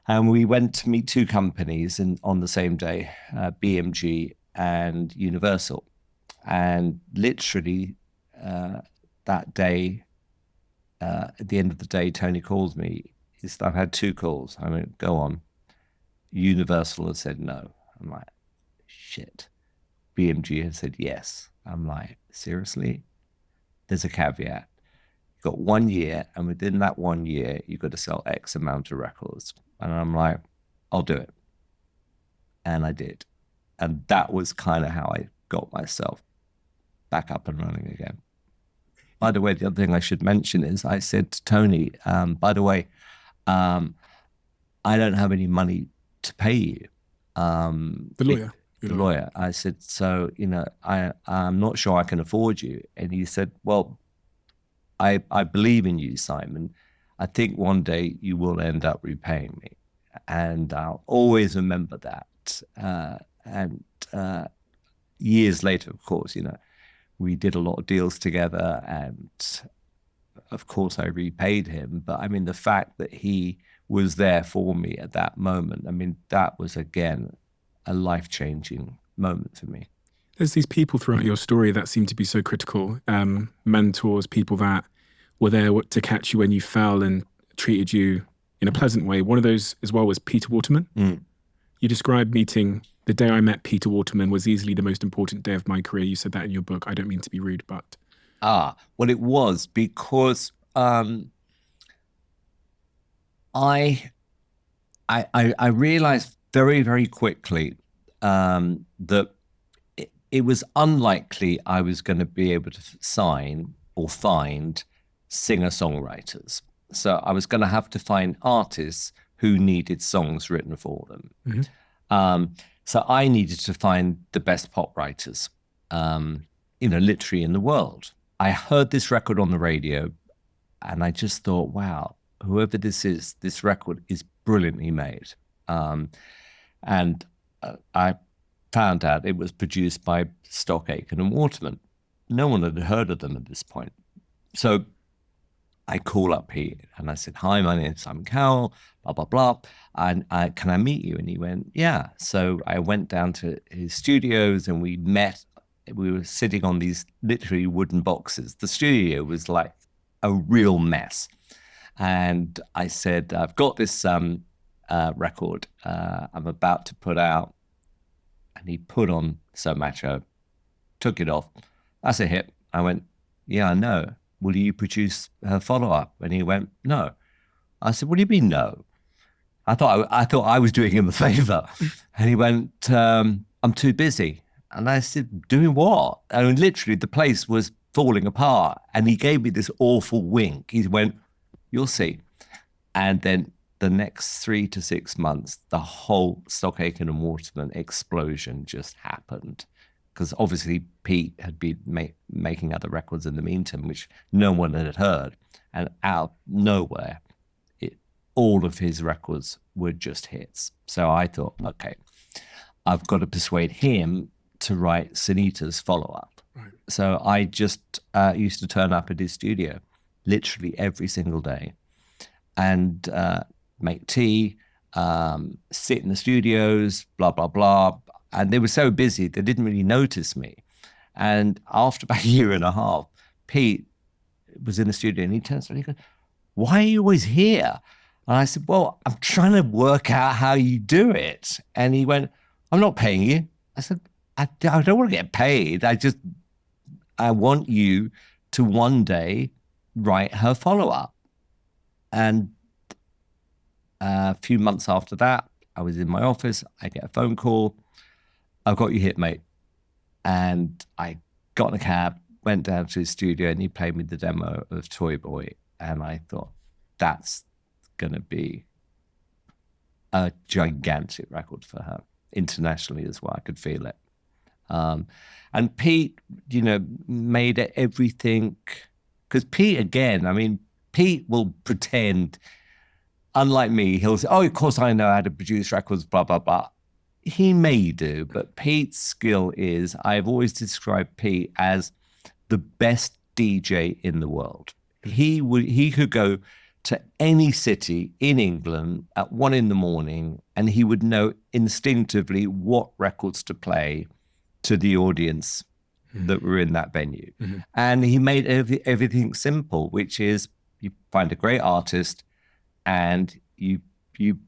And we went to meet 2 companies on the same day, BMG and Universal. And literally that day, at the end of the day, Tony calls me. He said, I've had 2 calls. I went, go on. Universal has said no. I'm like, shit. BMG has said yes. I'm like, seriously? There's a caveat. You've got 1 year, and within that 1 year, you've got to sell X amount of records. And I'm like, I'll do it. And I did. And that was kind of how I got myself back up and running again. By the way, the other thing I should mention is I said to Tony, by the way, I don't have any money to pay you. The lawyer. The lawyer. I said, so, I'm not sure I can afford you. And he said, well, I believe in you, Simon. I think one day you will end up repaying me. And I'll always remember that. And years later, of course, we did a lot of deals together. And of course, I repaid him. But I mean, the fact that he was there for me at that moment, I mean, that was, again, a life-changing moment for me. There's these people throughout your story that seem to be so critical, mentors, people that were there to catch you when you fell and treated you in a pleasant way. One of those as well was Peter Waterman. Mm. You described meeting, the day I met Peter Waterman was easily the most important day of my career. You said that in your book. I don't mean to be rude, but... Well, it was because I I realized very, very quickly that it was unlikely I was going to be able to sign or find singer-songwriters. So I was going to have to find artists who needed songs written for them. So I needed to find the best pop writers, literally in the world. I heard this record on the radio and I just thought, wow, whoever this is, this record is brilliantly made. And I found out it was produced by Stock Aitken and Waterman. No one had heard of them at this point. So I call up Pete and I said, hi, my name is Simon Cowell, blah, blah, blah. And can I meet you? And he went, yeah. So I went down to his studios and we met. We were sitting on these literally wooden boxes. The studio was like a real mess. And I said, I've got this record I'm about to put out. And he put on So Macho, took it off. That's a hit. I went, yeah, I know. Will you produce her follow-up? And he went, no. I said, what do you mean no? I thought I was doing him a favor. And he went, I'm too busy. And I said, doing what? I mean, literally the place was falling apart. And he gave me this awful wink. He went, you'll see. And then the next 3 to 6 months, the whole Stock Aitken and Waterman explosion just happened. Because obviously Pete had been making other records in the meantime, which no one had heard. And out of nowhere, all of his records were just hits. So I thought, okay, I've got to persuade him to write Sunita's follow-up. Right. So I just used to turn up at his studio literally every single day and make tea, sit in the studios, blah, blah, blah. And they were so busy, they didn't really notice me. And after about a year and a half, Pete was in the studio and he turns around and he goes, why are you always here? And I said, well, I'm trying to work out how you do it. And he went, I'm not paying you. I said, I don't want to get paid. I want you to one day write her follow-up. And a few months after that, I was in my office. I get a phone call. I've got you hit, mate. And I got in a cab, went down to his studio, and he played me the demo of Toy Boy. And I thought, that's going to be a gigantic record for her internationally as well. I could feel it. And Pete, made it everything. Because Pete, again, I mean, Pete will pretend, unlike me, he'll say, oh, of course I know how to produce records, blah, blah, blah. He may do, but Pete's skill is, I've always described Pete as the best DJ in the world. He could go to any city in England at 1 a.m. and he would know instinctively what records to play to the audience that were in that venue. Mm-hmm. And he made everything simple, which is you find a great artist and you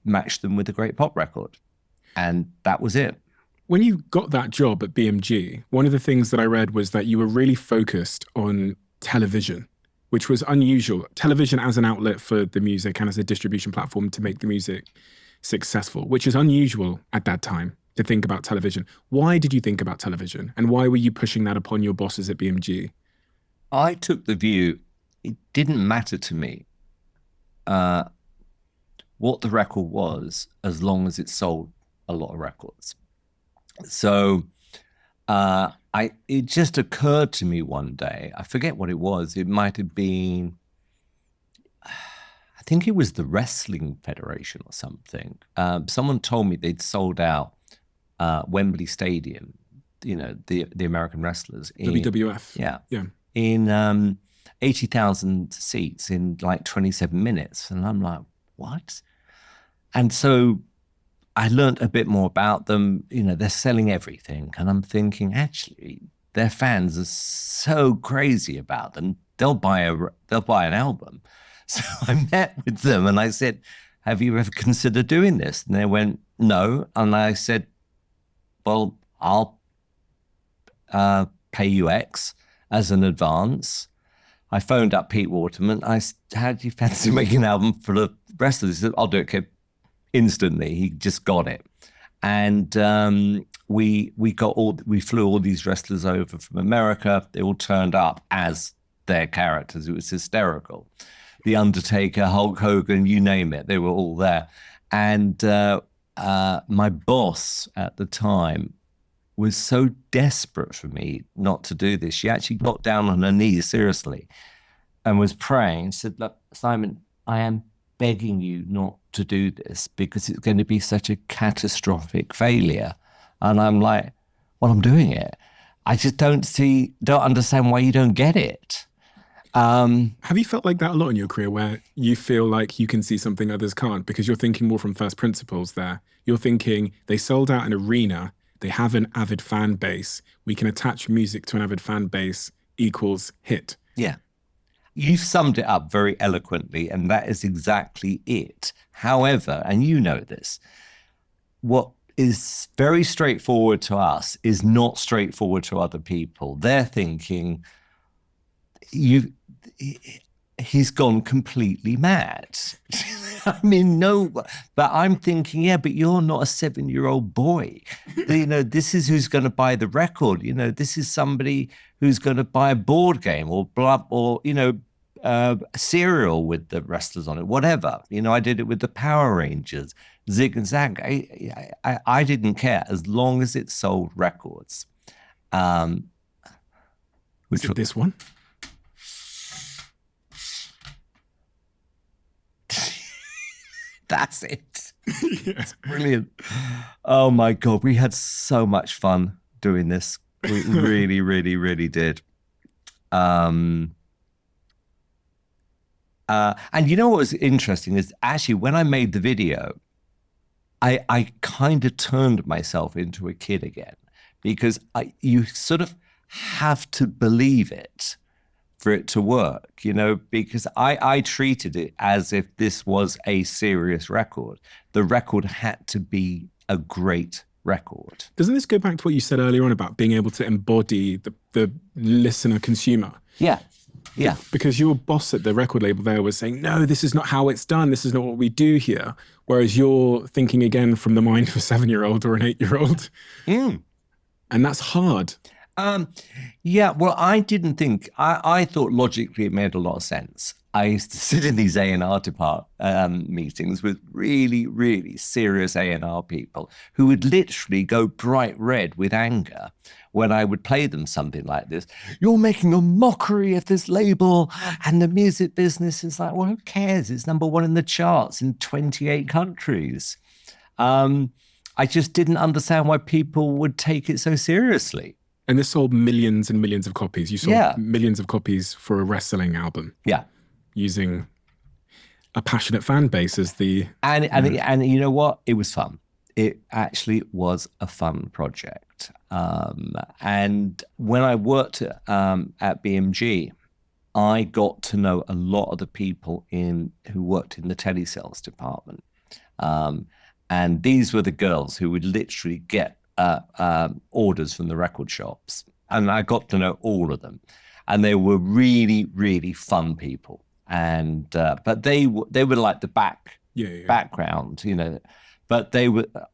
match them with a great pop record. And that was it. When you got that job at BMG, one of the things that I read was that you were really focused on television, which was unusual. Television as an outlet for the music and as a distribution platform to make the music successful, which is unusual at that time to think about television. Why did you think about television? And why were you pushing that upon your bosses at BMG? I took the view, it didn't matter to me what the record was, as long as it sold a lot of records. So it just occurred to me one day, I forget what it was. It might have been, I think it was the Wrestling Federation or something. Someone told me they'd sold out Wembley Stadium, the American wrestlers. WWF. Yeah. In 80,000 seats in like 27 minutes. And I'm like, what? And so I learned a bit more about them. They're selling everything. And I'm thinking, actually, their fans are so crazy about them. They'll buy an album. So I met with them and I said, have you ever considered doing this? And they went, no. And I said, well, I'll pay you X as an advance. I phoned up Pete Waterman. I said, how do you fancy making an album for the rest of this? He said, I'll do it, kid. instantly. He just got it. And we flew all these wrestlers over from America. They all turned up as their characters. It was hysterical. The Undertaker, Hulk Hogan, you name it, they were all there. And my boss at the time was so desperate for me not to do this. She actually got down on her knees, seriously, and was praying and said, look, Simon, I am begging you not to do this because it's going to be such a catastrophic failure. And I'm like, well, I'm doing it. I just don't understand why you don't get it. Have you felt like that a lot in your career, where you feel like you can see something others can't because you're thinking more from first principles there? You're thinking they sold out an arena, they have an avid fan base, we can attach music to an avid fan base equals hit. Yeah. You've summed it up very eloquently, and that is exactly it. However, and you know this, what is very straightforward to us is not straightforward to other people. They're thinking, he's gone completely mad. I mean, no, but I'm thinking, yeah, but you're not a 7-year-old boy. This is who's going to buy the record. This is somebody who's going to buy a board game or cereal with the wrestlers on it, whatever. I did it with the Power Rangers, Zig and Zag. I didn't care as long as it sold records. Is it this one? That's it. It's brilliant. Oh my God. We had so much fun doing this. We really, really, really did. And you know what was interesting is actually when I made the video, I kind of turned myself into a kid again, because you sort of have to believe it for it to work, because I treated it as if this was a serious record. The record had to be a great record. Doesn't this go back to what you said earlier on about being able to embody the listener consumer? Yeah. Yeah. Because your boss at the record label there was saying, no, this is not how it's done. This is not what we do here. Whereas you're thinking again from the mind of a 7-year-old or an 8-year-old. Mm. And that's hard. Yeah, well, I didn't think, I thought logically it made a lot of sense. I used to sit in these A&R meetings with really, really serious A&R people who would literally go bright red with anger when I would play them something like this. You're making a mockery of this label and the music business. Is like, well, who cares? It's #1 in the charts in 28 countries. I just didn't understand why people would take it so seriously. And this sold millions and millions of copies. You sold millions of copies for a wrestling album. Yeah. Using a passionate fan base as the... And you know what? It was fun. It actually was a fun project. And when I worked at BMG, I got to know a lot of the people who worked in the telesales department. And these were the girls who would literally get orders from the record shops. And I got to know all of them. And they were really, really fun people. And but they were like the background, But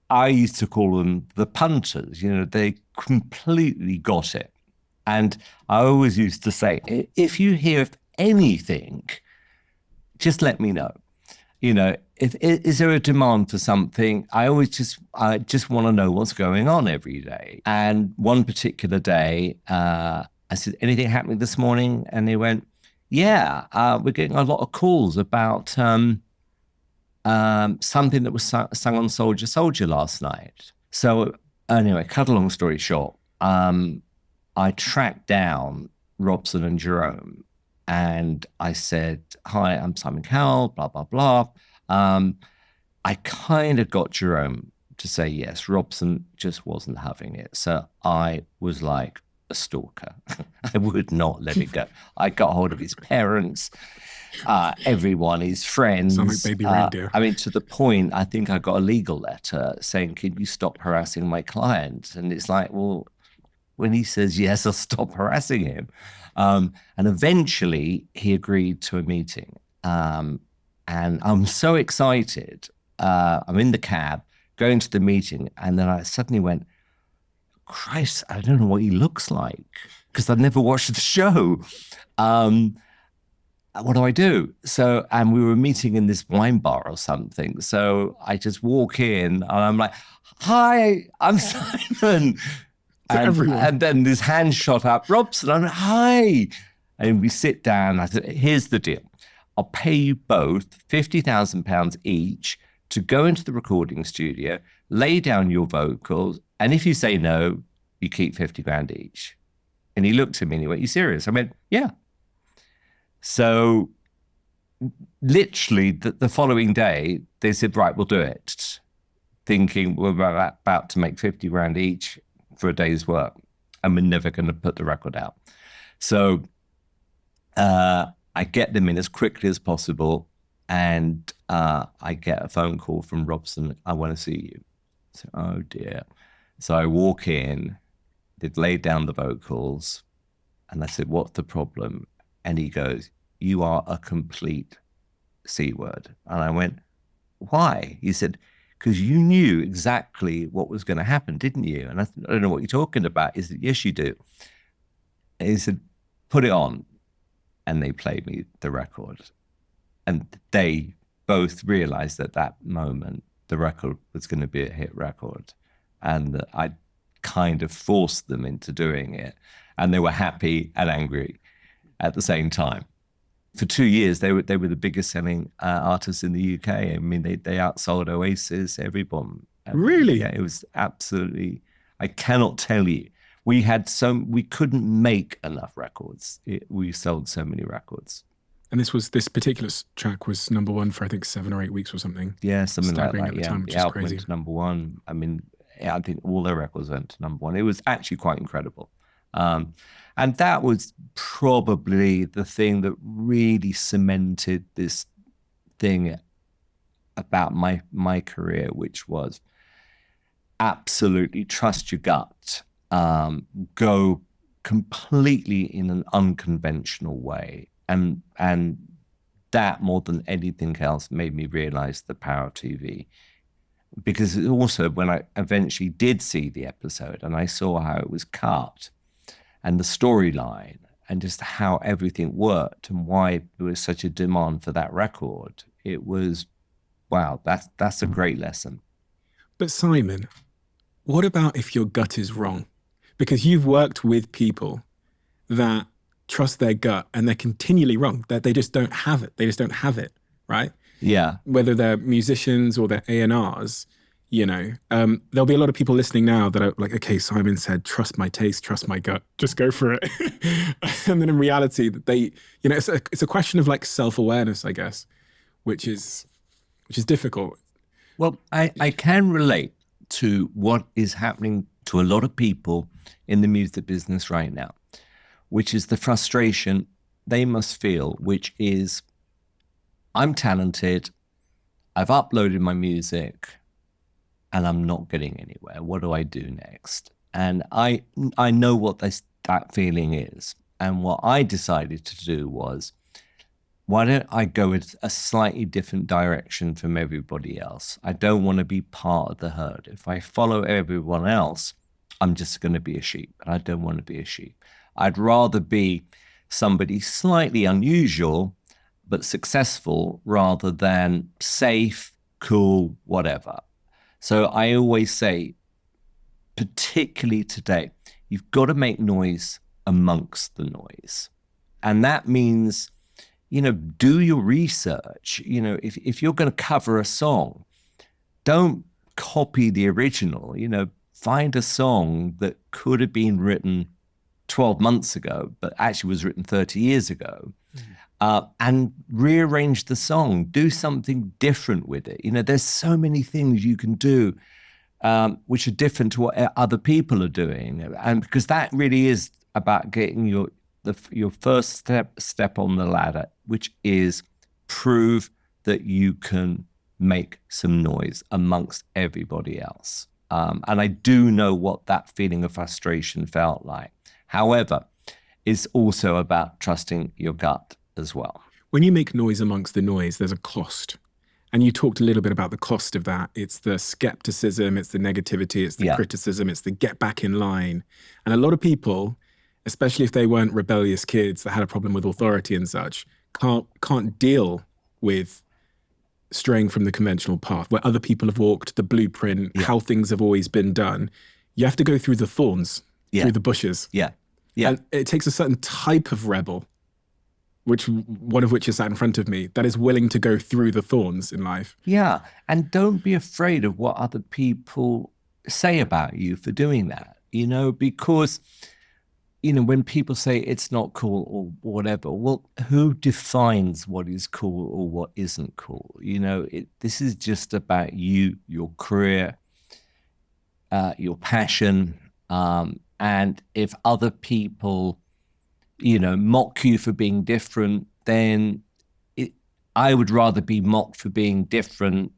I used to call them the punters. They completely got it. And I always used to say, if you hear of anything, just let me know. Is there a demand for something? I just want to know what's going on every day. And one particular day, I said, anything happening this morning? And they went, yeah, we're getting a lot of calls about something that was sung on Soldier Soldier last night. So anyway, cut a long story short, I tracked down Robson and Jerome and I said, hi, I'm Simon Cowell, blah, blah, blah. I kind of got Jerome to say yes. Robson just wasn't having it. So I was like a stalker. I would not let it go. I got hold of his parents, everyone, his friends. Sound like baby reindeer. To the point, I think I got a legal letter saying, can you stop harassing my client? And it's like, well, when he says yes, I'll stop harassing him. And eventually he agreed to a meeting. And I'm so excited I'm in the cab going to the meeting, and then I suddenly went, Christ, I don't know what he looks like, because I'd never watched the show. What do I do? So, and we were meeting in this wine bar or something. So I just walk in and I'm like, hi, I'm Simon. And then this hand shot up, Robson, I'm like, hi. And we sit down. I said, here's the deal. I'll pay you both £50,000 each to go into the recording studio, lay down your vocals. And if you say no, you keep 50 grand each. And he looked at me and he went, you serious? I went, yeah. So literally the following day, they said, right, we'll do it. Thinking we're about to make 50 grand each for a day's work, and we're never going to put the record out. So I get them in as quickly as possible, and I get a phone call from Robson, I want to see you. So, oh dear. So I walk in, they'd laid down the vocals, and I said, what's the problem? And he goes, you are a complete C word. And I went, why? He said, because you knew exactly what was going to happen, didn't you? And I said, I don't know what you're talking about. He said, yes, you do. And he said, put it on. And they played me the record. And they both realized at that moment the record was going to be a hit record. And I kind of forced them into doing it. And they were happy and angry at the same time. For 2 years, they were the biggest selling artists in the UK. I mean, they outsold Oasis, everyone. Really? Yeah, it was absolutely, I cannot tell you. We couldn't make enough records. We sold so many records. And this particular track was number one for, I think, 7 or 8 weeks or something. Yeah, something Staggering like that. At the time, which the is album crazy. went to number one. I mean, I think all their records went to number one. It was actually quite incredible. And that was probably the thing that really cemented this thing about my career, which was absolutely trust your gut, go completely in an unconventional way. And that more than anything else made me realize the power of TV. Because also when I eventually did see the episode and I saw how it was cut, and the storyline, and just how everything worked, and why there was such a demand for that record, it was, wow, that's a great lesson. But Simon, what about if your gut is wrong? Because you've worked with people that trust their gut and they're continually wrong, that they just don't have it. They just don't have it, right? Yeah. Whether they're musicians or they're A&Rs, you know, there'll be a lot of people listening now that are like, okay, Simon said, trust my taste, trust my gut, just go for it. And then in reality that they, you know, it's a question of like self-awareness, I guess, which is difficult. Well, I can relate to what is happening to a lot of people in the music business right now, which is the frustration they must feel, which is, I'm talented, I've uploaded my music, and I'm not getting anywhere. What do I do next? And I know what that feeling is. And what I decided to do was, why don't I go in a slightly different direction from everybody else? I don't want to be part of the herd. If I follow everyone else, I'm just going to be a sheep. And I don't want to be a sheep. I'd rather be somebody slightly unusual, but successful, rather than safe, cool, whatever. So I always say, particularly today, you've got to make noise amongst the noise. And that means, you know, do your research. You know, if you're going to cover a song, don't copy the original. You know, find a song that could have been written 12 months ago, but actually was written 30 years ago. And rearrange the song, do something different with it. You know, there's so many things you can do which are different to what other people are doing. And because that really is about getting your first step on the ladder, which is prove that you can make some noise amongst everybody else. And I do know what that feeling of frustration felt like. However, it's also about trusting your gut as well. When you make noise amongst the noise, there's a cost. And you talked a little bit about the cost of that. It's the skepticism, it's the negativity, it's the criticism, it's the get back in line. And a lot of people, especially if they weren't rebellious kids that had a problem with authority and such, can't deal with straying from the conventional path where other people have walked, the blueprint, how things have always been done. You have to go through the thorns, through the bushes. Yeah. And it takes a certain type of rebel, one of which is sat in front of me, that is willing to go through the thorns in life. Yeah. And don't be afraid of what other people say about you for doing that, because, when people say it's not cool or whatever, well, who defines what is cool or what isn't cool? This is just about you, your career, your passion. And if other people, mock you for being different, then I would rather be mocked for being different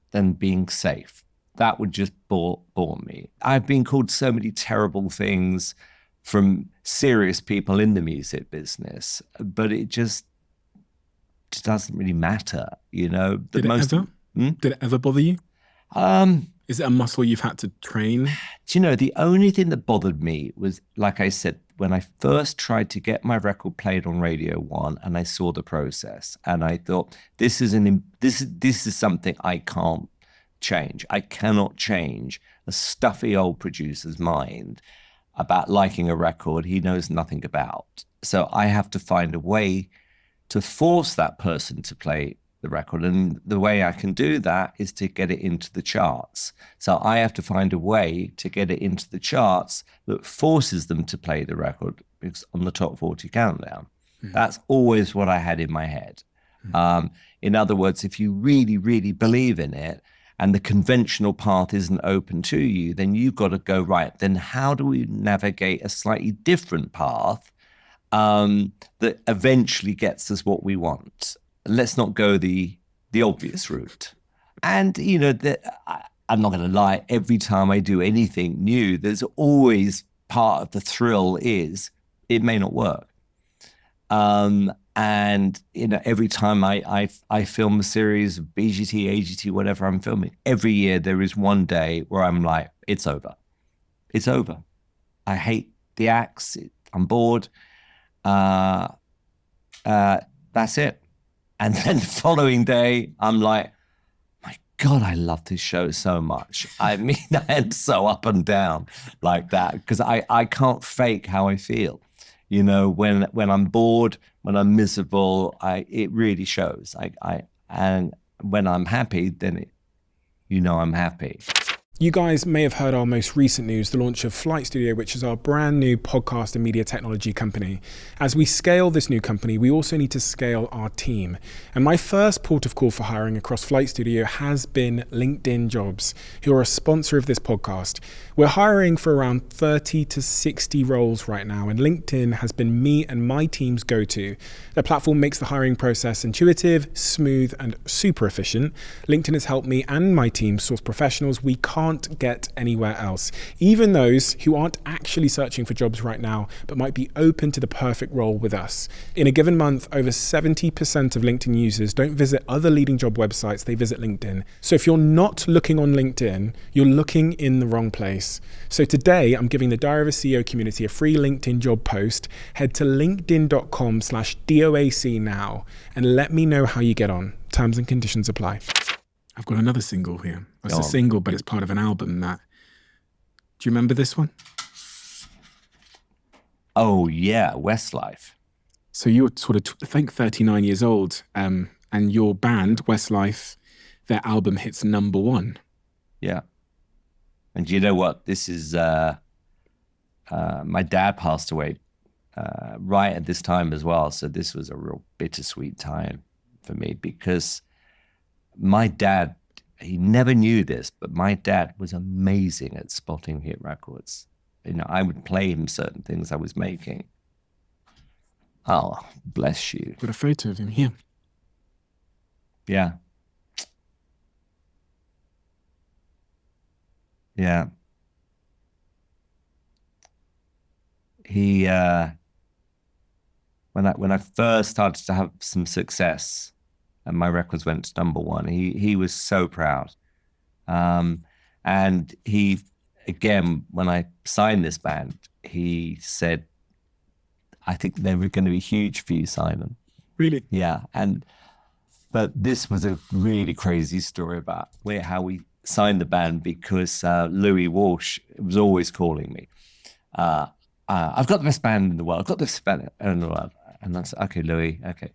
than being safe. That would just bore me. I've been called so many terrible things from serious people in the music business, but it just doesn't really matter, Did it ever bother you? Is it a muscle you've had to train? The only thing that bothered me was, like I said, when I first tried to get my record played on Radio 1 and I saw the process and I thought, this is something I can't change. I cannot change a stuffy old producer's mind about liking a record he knows nothing about. So I have to find a way to force that person to play the record. And the way I can do that is to get it into the charts. So I have to find a way to get it into the charts that forces them to play the record on the top 40 countdown. That's always what I had in my head. In other words, if you really, really believe in it, and the conventional path isn't open to you, then you've got to go, right, then how do we navigate a slightly different path that eventually gets us what we want? Let's not go the obvious route. And, I'm not going to lie, every time I do anything new, there's always part of the thrill is it may not work. And, every time I film a series of BGT, AGT, whatever I'm filming, every year there is one day where I'm like, it's over. It's over. I hate the acts. I'm bored. That's it. And then the following day, I'm like, my God, I love this show so much. I mean, I am so up and down like that because I can't fake how I feel. When I'm bored, when I'm miserable, it really shows. And when I'm happy, then I'm happy. You guys may have heard our most recent news, the launch of Flight Studio, which is our brand new podcast and media technology company. As we scale this new company, we also need to scale our team. And my first port of call for hiring across Flight Studio has been LinkedIn Jobs, who are a sponsor of this podcast. We're hiring for around 30 to 60 roles right now, and LinkedIn has been me and my team's go-to. The platform makes the hiring process intuitive, smooth, and super efficient. LinkedIn has helped me and my team source professionals we can't get anywhere else, even those who aren't actually searching for jobs right now, but might be open to the perfect role with us. In a given month, over 70% of LinkedIn users don't visit other leading job websites, they visit LinkedIn. So if you're not looking on LinkedIn, you're looking in the wrong place. So today, I'm giving the Diary of a CEO community a free LinkedIn job post. Head to linkedin.com/DOAC now and let me know how you get on. Terms and conditions apply. I've got another single here. It's a single, but it's part of an album do you remember this one? Oh, yeah, Westlife. So you're sort of, I think, 39 years old, and your band, Westlife, their album hits number 1. Yeah. And you know what? This is, my dad passed away right at this time as well. So this was a real bittersweet time for me because my dad, he never knew this, but my dad was amazing at spotting hit records. I would play him certain things I was making. Oh, bless you. Got a photo of him here. Yeah. Yeah. He, when I first started to have some success, and my records went to number one. He was so proud. And he, again, when I signed this band, he said, I think they were going to be huge for you, Simon. Really? Yeah. But this was a really crazy story about how we signed the band, because Louis Walsh was always calling me. I've got the best band in the world. I've got the best band in the world. And I said, okay, Louis, okay.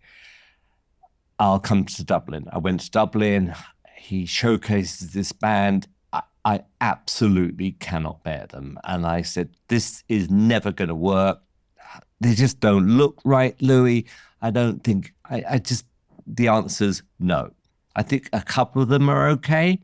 I'll come to Dublin. I went to Dublin. He showcases this band. I absolutely cannot bear them. And I said, this is never going to work. They just don't look right, Louis. I don't think, the answer's no. I think a couple of them are okay.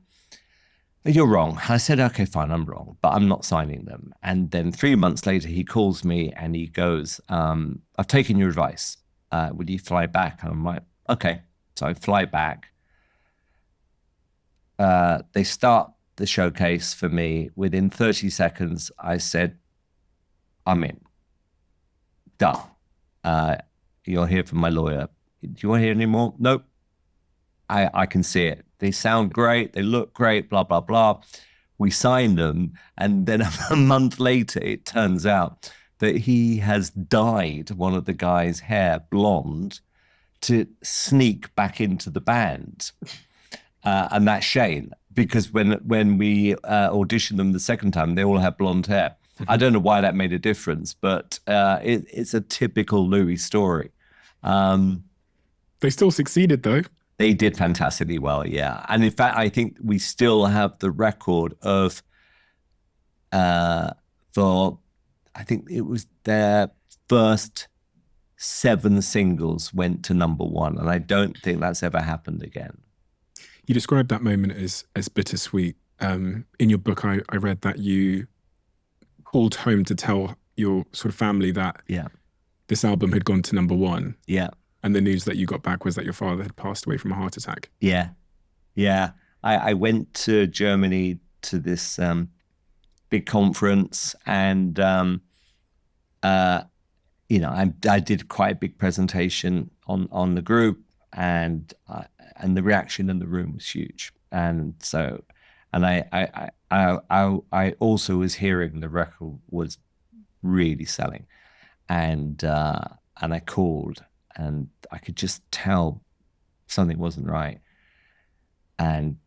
You're wrong. I said, okay, fine, I'm wrong, but I'm not signing them. And then 3 months later, he calls me and he goes, I've taken your advice. Would you fly back? And I'm like, okay. So I fly back. They start the showcase for me. Within 30 seconds, I said, I'm in. Done. You'll hear from my lawyer. Do you want to hear any more? Nope. I can see it. They sound great. They look great, blah, blah, blah. We signed them. And then a month later, it turns out that he has dyed one of the guys' hair blonde to sneak back into the band. And that's Shane, because when we auditioned them the second time, they all had blonde hair. I don't know why that made a difference, but it's a typical Louis story. They still succeeded, though. They did fantastically well, yeah. And in fact, I think we still have the record of, I think it was their first 7 singles went to number one. And I don't think that's ever happened again. You described that moment as bittersweet. In your book, I read that you called home to tell your sort of family that this album had gone to number one. Yeah. And the news that you got back was that your father had passed away from a heart attack. Yeah. Yeah. I went to Germany to this big conference, and, I did quite a big presentation on the group, and the reaction in the room was huge. And so, and I also was hearing the record was really selling, and I called, and I could just tell something wasn't right. And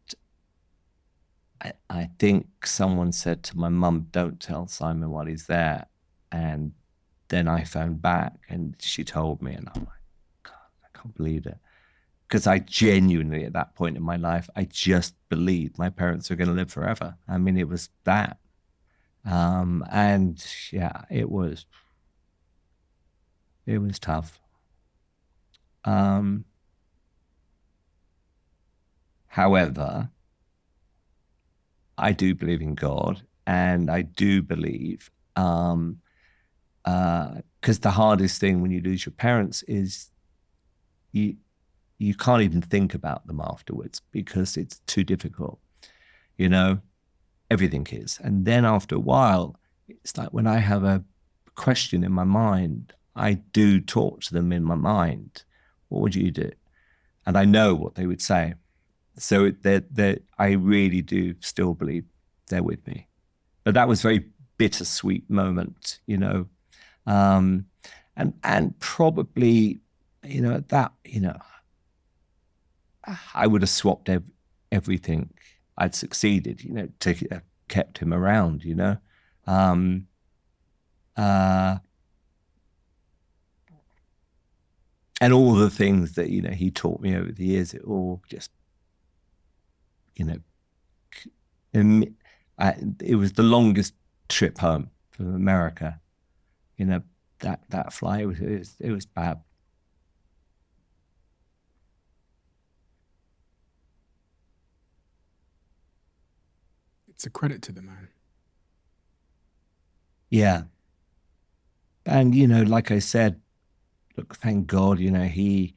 I think someone said to my mum, don't tell Simon while he's there. And then I phoned back and she told me, and I'm like, God, I can't believe it. Because I genuinely, at that point in my life, I just believed my parents were going to live forever. I mean, it was that. And yeah, it was tough. However, I do believe in God, and I do believe, because the hardest thing when you lose your parents is you can't even think about them afterwards because it's too difficult. Everything is. And then after a while, it's like when I have a question in my mind, I do talk to them in my mind. What would you do? And I know what they would say. So I really do still believe they're with me. But that was a very bittersweet moment, and probably, I would have swapped everything I'd succeeded, to have kept him around, and all the things that, he taught me over the years, it all just, it was the longest trip home from America. That flight, it was bad. It's a credit to the man. Yeah. And, like I said, look, thank God, he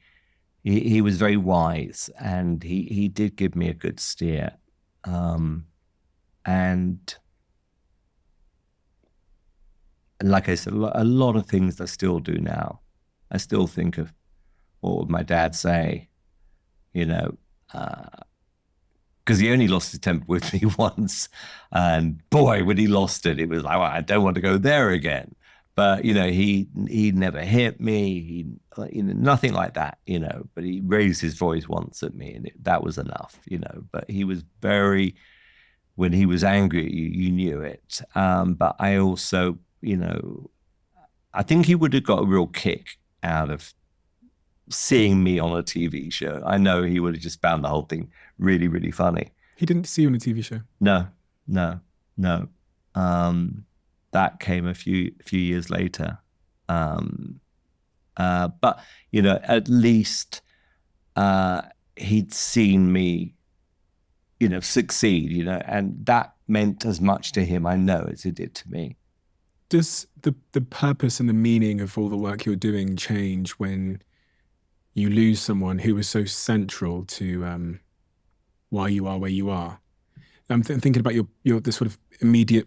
was very wise, and he did give me a good steer. And like I said, a lot of things I still do now. I still think of what would my dad say? you know, because he only lost his temper with me once. And boy, when he lost it, it was like, well, I don't want to go there again. But, you know, he never hit me. Nothing like that, you know, but he raised his voice once at me, and that was enough, you know. But he was very, when he was angry at you, you knew it. But I also, you know, I think he would have got a real kick out of seeing me on a TV show. I know he would have just found the whole thing really, really funny. He didn't see you on a TV show? No. That came a few years later. But, you know, at least he'd seen me, you know, succeed, you know, and that meant as much to him, I know, as it did to me. Does the purpose and the meaning of all the work you're doing change when you lose someone who was so central to why you are where you are? I'm thinking about the sort of immediate.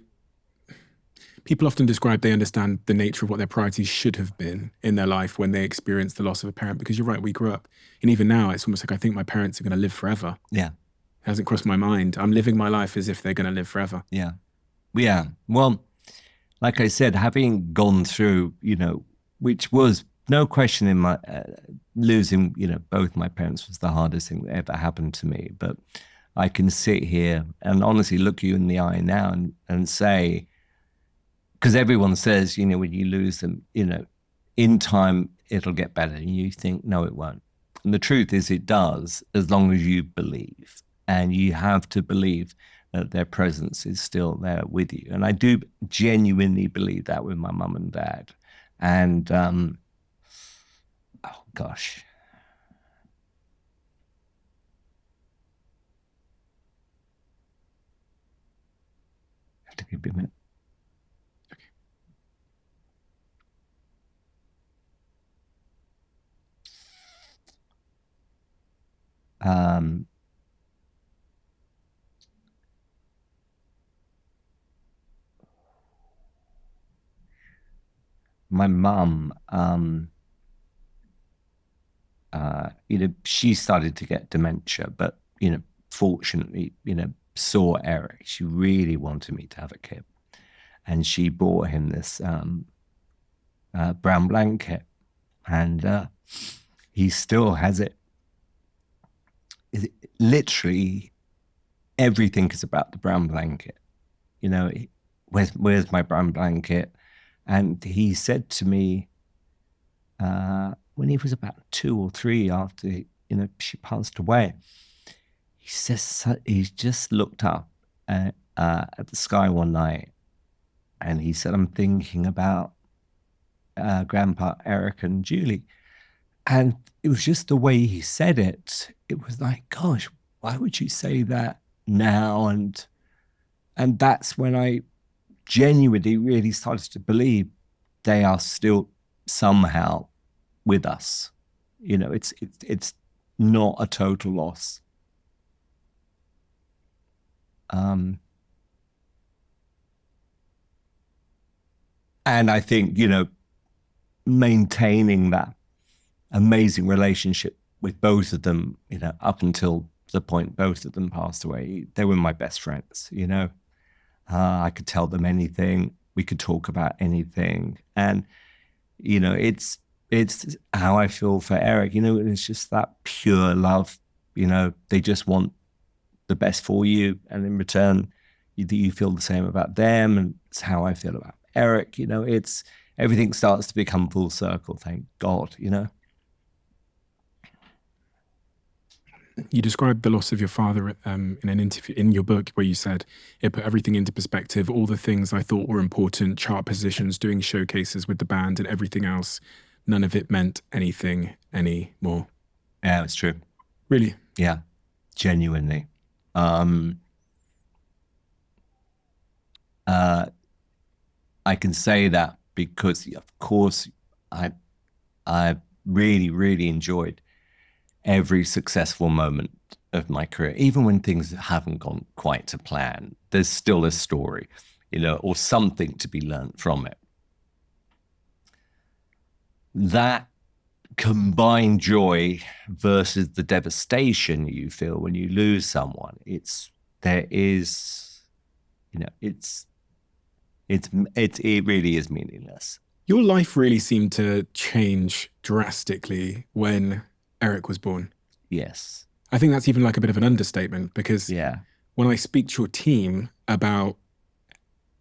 People often describe they understand the nature of what their priorities should have been in their life when they experience the loss of a parent. Because you're right, we grew up, and even now, it's almost like I think my parents are going to live forever. Yeah, it hasn't crossed my mind. I'm living my life as if they're going to live forever. Yeah. Well, like I said, having gone through, you know, which was no question in my losing, you know, both my parents was the hardest thing that ever happened to me. But I can sit here and honestly look you in the eye now and say, because everyone says, you know, when you lose them, you know, in time it'll get better. And you think, no, it won't. And the truth is it does, as long as you believe. And you have to believe that their presence is still there with you. And I do genuinely believe that with my mum and dad. And, oh gosh. I have to give you a minute. My mum, you know, she started to get dementia, but, you know, fortunately, you know, saw Eric. She really wanted me to have a kid. And she bought him this brown blanket. And he still has it. Literally, everything is about the brown blanket. You know, where's my brown blanket? And he said to me, when he was about 2 or 3 after, you know, she passed away, he says he just looked up at the sky one night, and he said, I'm thinking about Grandpa Eric and Julie. And it was just the way he said it. It was like, gosh, why would you say that now? And that's when I genuinely really started to believe they are still somehow with us. You know, it's not a total loss. And I think, you know, maintaining that amazing relationship with both of them, you know, up until the point both of them passed away, they were my best friends, you know. I could tell them anything. We could talk about anything. And, you know, it's how I feel for Eric, you know, it's just that pure love, you know, they just want the best for you. And in return, you feel the same about them. And it's how I feel about Eric, you know, it's everything starts to become full circle, thank God, you know. You described the loss of your father in an interview in your book where you said it put everything into perspective. All the things I thought were important, chart positions, doing showcases with the band and everything else, none of it meant anything anymore. Yeah, it's true. Really? Yeah, genuinely. I can say that because, of course, I really, really enjoyed every successful moment of my career. Even when things haven't gone quite to plan, there's still a story, you know, or something to be learned from it. That combined joy versus the devastation you feel when you lose someone. There is, you know, it really is meaningless. Your life really seemed to change drastically when Eric was born. Yes. I think that's even like a bit of an understatement, because Yeah. when I speak to your team about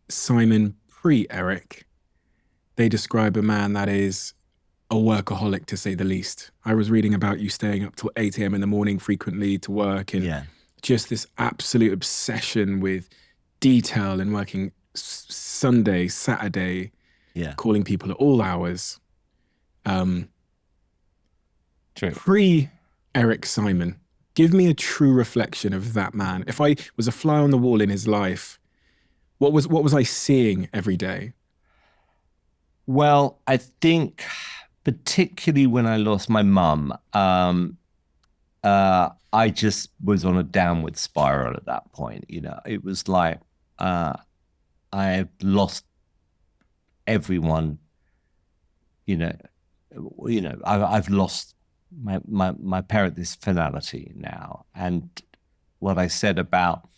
Simon pre-Eric, they describe a man that is a workaholic, to say the least. I was reading about you staying up till 8 a.m. in the morning frequently to work, and Yeah. just this absolute obsession with detail and working Sunday, Saturday, Yeah. calling people at all hours. True. Pre-Eric Simon, give me a true reflection of that man. If I was a fly on the wall in his life, what was I seeing every day? Well, I think particularly when I lost my mum, I just was on a downward spiral at that point. You know, it was like I lost everyone. I've lost my parent, this finality now, and what I said about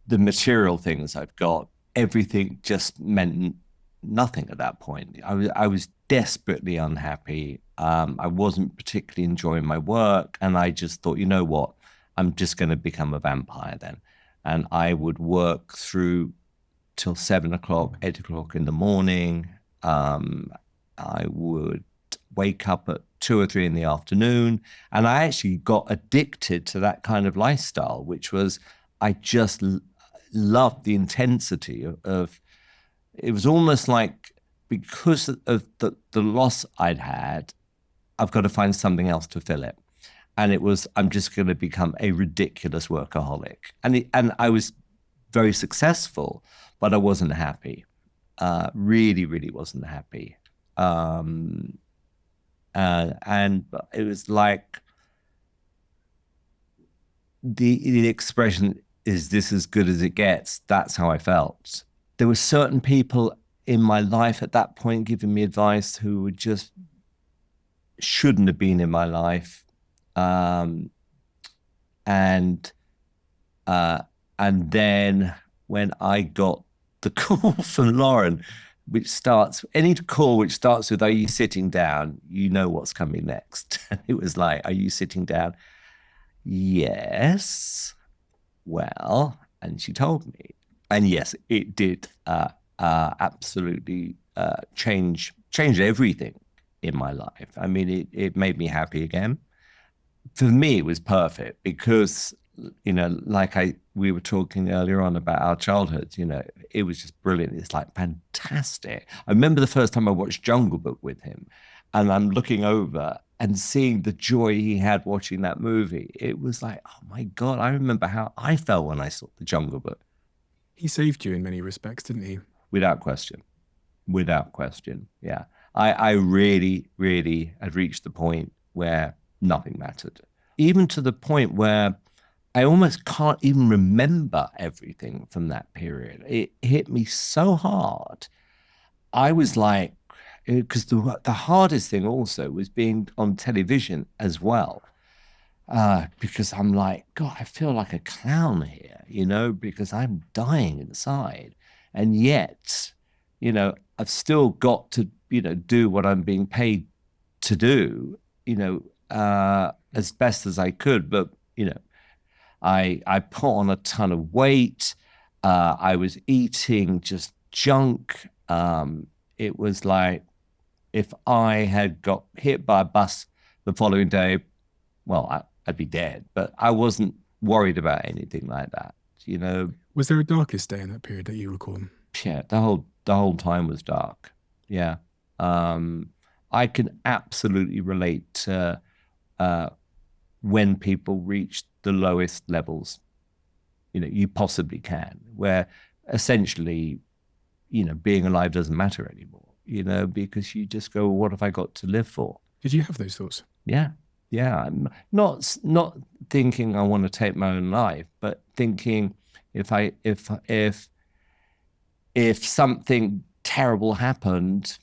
the material things I've got, everything just meant nothing at that point. I was desperately unhappy. I wasn't particularly enjoying my work, and I just thought, you know what, I'm just going to become a vampire then. And I would work through till 7 o'clock, 8 o'clock in the morning. I would wake up at 2 or 3 in the afternoon, and I actually got addicted to that kind of lifestyle, which was I just loved the intensity of it was almost like, because of the loss I'd had, I've got to find something else to fill it. And it was, I'm just going to become a ridiculous workaholic. And I was very successful, but I wasn't happy. Really, really wasn't happy. And it was like the expression, is this as good as it gets? That's how I felt. There were certain people in my life at that point giving me advice who just shouldn't have been in my life. And then when I got the call from Lauren, any call which starts with, "Are you sitting down?" You know what's coming next. It was like, "Are you sitting down?" Yes. Well, and she told me, and yes, it did absolutely change everything in my life. I mean, it made me happy again. For me, it was perfect because, you know, like we were talking earlier on about our childhoods, you know, it was just brilliant. It's like fantastic. I remember the first time I watched Jungle Book with him, and I'm looking over and seeing the joy he had watching that movie. It was like, oh my God, I remember how I felt when I saw the Jungle Book. He saved you in many respects, didn't he? Without question. Without question. Yeah. I really, really had reached the point where nothing mattered. Even to the point where I almost can't even remember everything from that period. It hit me so hard. I was like, because the hardest thing also was being on television as well. Because I'm like, God, I feel like a clown here, you know, because I'm dying inside. And yet, you know, I've still got to, you know, do what I'm being paid to do, you know, as best as I could. But, you know, I put on a ton of weight. I was eating just junk. It was like, if I had got hit by a bus the following day, well, I'd be dead. But I wasn't worried about anything like that, you know. Was there a darkest day in that period that you recall? Yeah, the whole time was dark. Yeah. I can absolutely relate to when people reach the lowest levels, you know, you possibly can, where essentially, you know, being alive doesn't matter anymore, you know, because you just go, what have I got to live for? Did you have those thoughts? Yeah. Yeah. I'm not thinking I want to take my own life, but thinking if something terrible happened,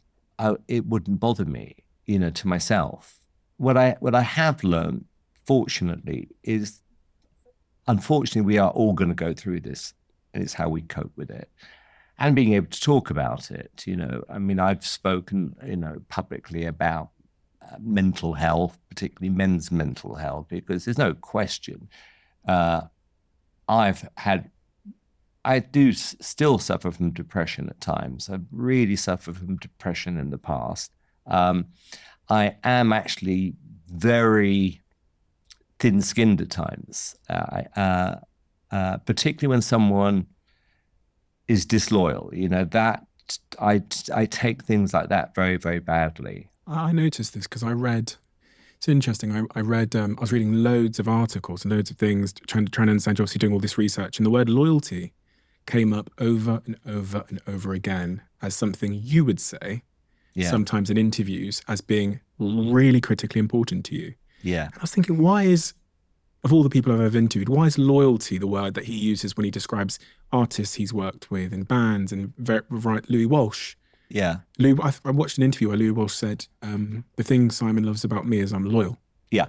it wouldn't bother me. to myself. What I have learned, fortunately, is unfortunately we are all going to go through this, and it's how we cope with it. And being able to talk about it, I mean, I've spoken, publicly about mental health, particularly men's mental health, because there's no question. I do still suffer from depression at times. I've really suffered from depression in the past. I am actually very thin-skinned at times, particularly when someone is disloyal. That I take things like that very, very badly. I noticed this because I read, it's interesting, I read, I was reading loads of articles and loads of things, trying to understand, you're obviously doing all this research, and the word loyalty came up over and over and over again as something you would say, sometimes in interviews, as being really critically important to you. Yeah. And I was thinking, of all the people I've ever interviewed, why is loyalty the word that he uses when he describes artists he's worked with and bands and Louis Walsh? Yeah. I watched an interview where Louis Walsh said, the thing Simon loves about me is I'm loyal. Yeah.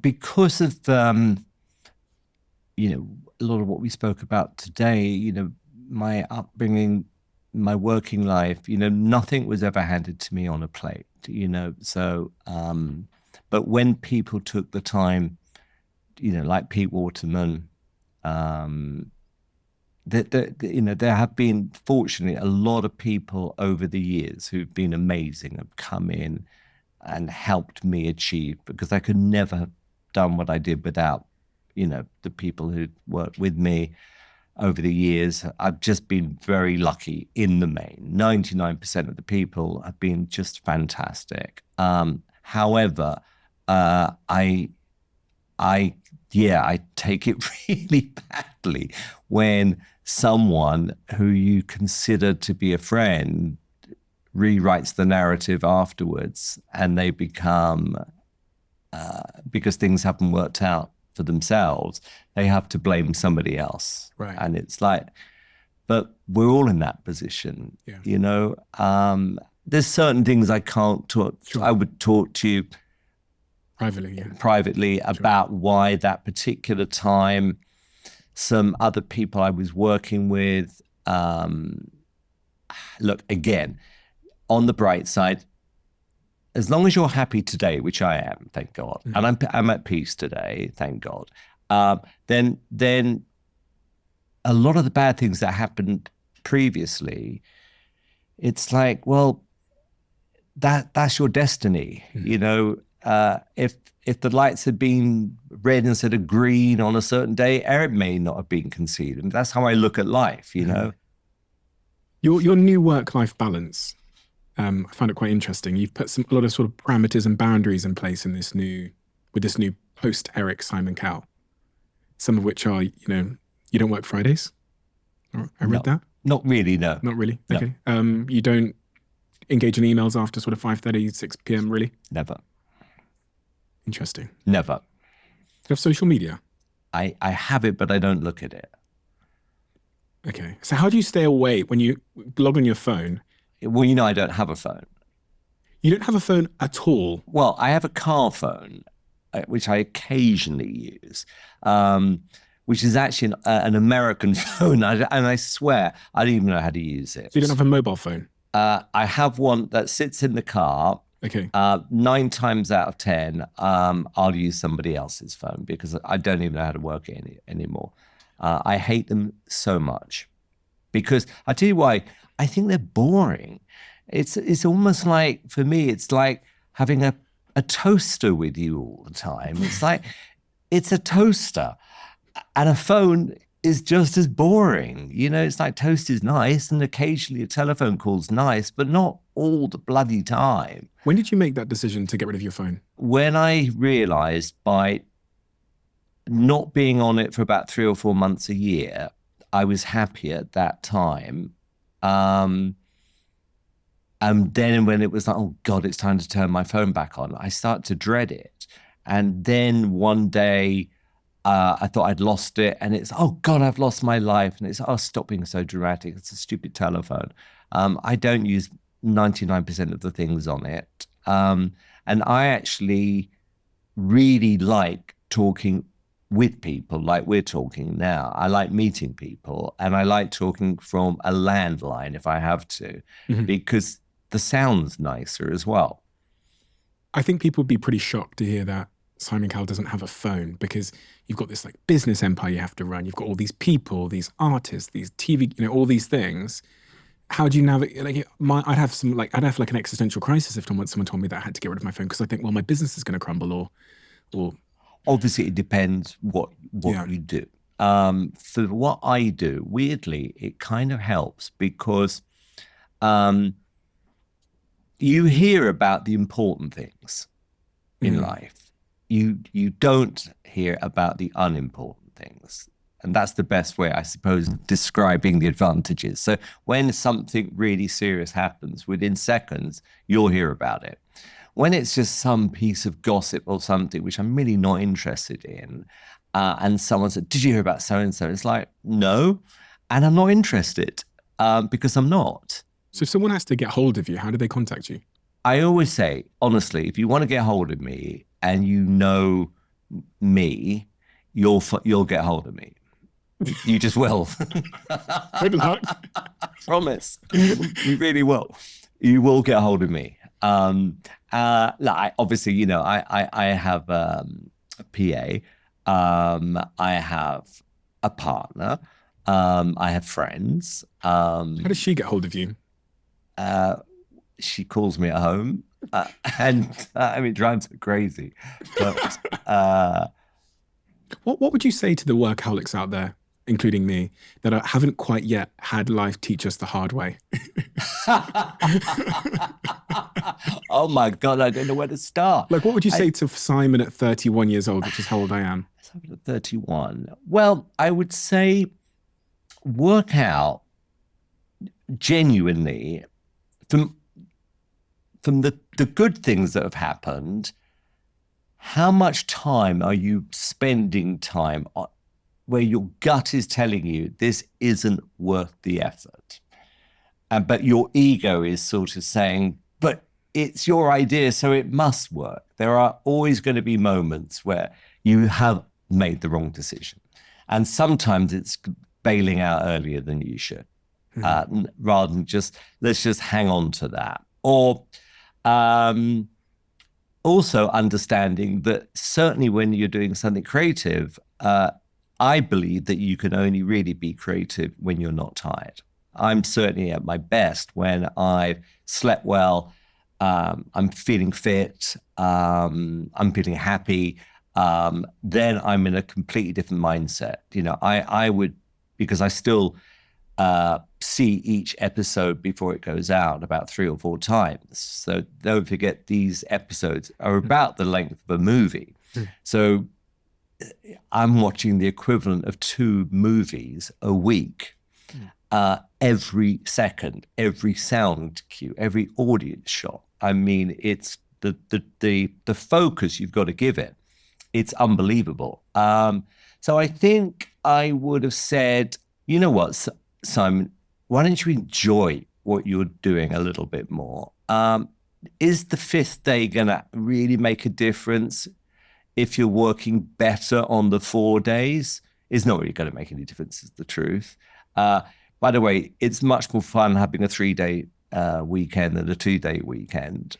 Because of, a lot of what we spoke about today, my upbringing, my working life, nothing was ever handed to me on a plate, so, but when people took the time, like Pete Waterman, there have been, fortunately, a lot of people over the years who've been amazing, have come in and helped me achieve, because I could never have done what I did without, the people who worked with me over the years. I've just been very lucky in the main. 99% of the people have been just fantastic. However, I take it really badly when someone who you consider to be a friend rewrites the narrative afterwards, and they become, because things haven't worked out for themselves, they have to blame somebody else. Right. And it's like, but we're all in that position, there's certain things I can't talk. Sure. I would talk to you privately about why that particular time, some other people I was working with, look, again, on the bright side, as long as you're happy today, which I am, thank God, and I'm at peace today, thank God, then a lot of the bad things that happened previously, it's like, well, that's your destiny, If the lights had been red instead of green on a certain day, Eric may not have been conceived. And that's how I look at life, Your new work-life balance, I found it quite interesting. You've put a lot of sort of parameters and boundaries in place with this new post-Eric Simon Cowell. Some of which are, you don't work Fridays. I read that. Not really, no. Not really. No. Okay. You don't engage in emails after sort of 5:30, 6 p.m. really? Never. Interesting. Never. Do you have social media? I have it, but I don't look at it. Okay. So how do you stay away when you log on your phone? Well, I don't have a phone. You don't have a phone at all? Well, I have a car phone, which I occasionally use, which is actually an American phone. And I swear, I don't even know how to use it. So you don't have a mobile phone? I have one that sits in the car. Okay. 9 times out of 10, I'll use somebody else's phone because I don't even know how to work it anymore. I hate them so much because I tell you why, I think they're boring. It's almost like, for me, it's like having a toaster with you all the time. It's like, it's a toaster, and a phone is just as boring. It's like toast is nice, and occasionally a telephone call's nice, but not all the bloody time. When did you make that decision to get rid of your phone? When I realized by not being on it for about 3 or 4 months a year, I was happy at that time. And then when it was like, oh God, it's time to turn my phone back on, I started to dread it. And then one day, I thought I'd lost it, and it's, oh God, I've lost my life. And it's, oh, stop being so dramatic. It's a stupid telephone. I don't use 99% of the things on it. And I actually really like talking with people like we're talking now. I like meeting people, and I like talking from a landline if I have to, because the sound's nicer as well. I think people would be pretty shocked to hear that Simon Cowell doesn't have a phone, because you've got this like business empire you have to run. You've got all these people, these artists, these TV, all these things. How do you navigate? Like, I'd have like an existential crisis if someone told me that I had to get rid of my phone, because I think, well, my business is going to crumble, or obviously it depends what you do. For what I do, weirdly, it kind of helps because you hear about the important things in life. You don't hear about the unimportant things. And that's the best way, I suppose, describing the advantages. So when something really serious happens, within seconds, you'll hear about it. When it's just some piece of gossip or something, which I'm really not interested in, and someone said, did you hear about so-and-so? It's like, no, and I'm not interested because I'm not. So if someone has to get hold of you, how do they contact you? I always say, honestly, if you want to get hold of me and you know me, you'll get hold of me. You just will. Good luck. Promise. You really will. You will get hold of me. Obviously, I have a PA. I have a partner. I have friends. How does she get hold of you? She calls me at home, and it drives her crazy. But what would you say to the workaholics out there, including me, that haven't quite yet had life teach us the hard way? Oh my God, I don't know where to start. Like, what would you say to Simon at 31 years old, which is how old I am? Simon at 31. Well, I would say work out genuinely from the good things that have happened. How much time are you spending time on where your gut is telling you this isn't worth the effort? But your ego is sort of saying, but it's your idea, so it must work. There are always going to be moments where you have made the wrong decision. And sometimes it's bailing out earlier than you should, rather than let's just hang on to that. Or also understanding that certainly when you're doing something creative, I believe that you can only really be creative when you're not tired. I'm certainly at my best when I've slept well, I'm feeling fit, I'm feeling happy, then I'm in a completely different mindset. I would, because I still see each episode before it goes out about 3 or 4 times. So don't forget, these episodes are about the length of a movie. So I'm watching the equivalent of 2 movies a week. Every second, every sound cue, every audience shot. I mean, it's the focus you've got to give it. It's unbelievable. So I think I would have said, you know what, Simon, why don't you enjoy what you're doing a little bit more? Is the 5th day going to really make a difference if you're working better on the 4 days? It's not really going to make any difference, is the truth. By the way, it's much more fun having a 3-day weekend than a 2-day weekend.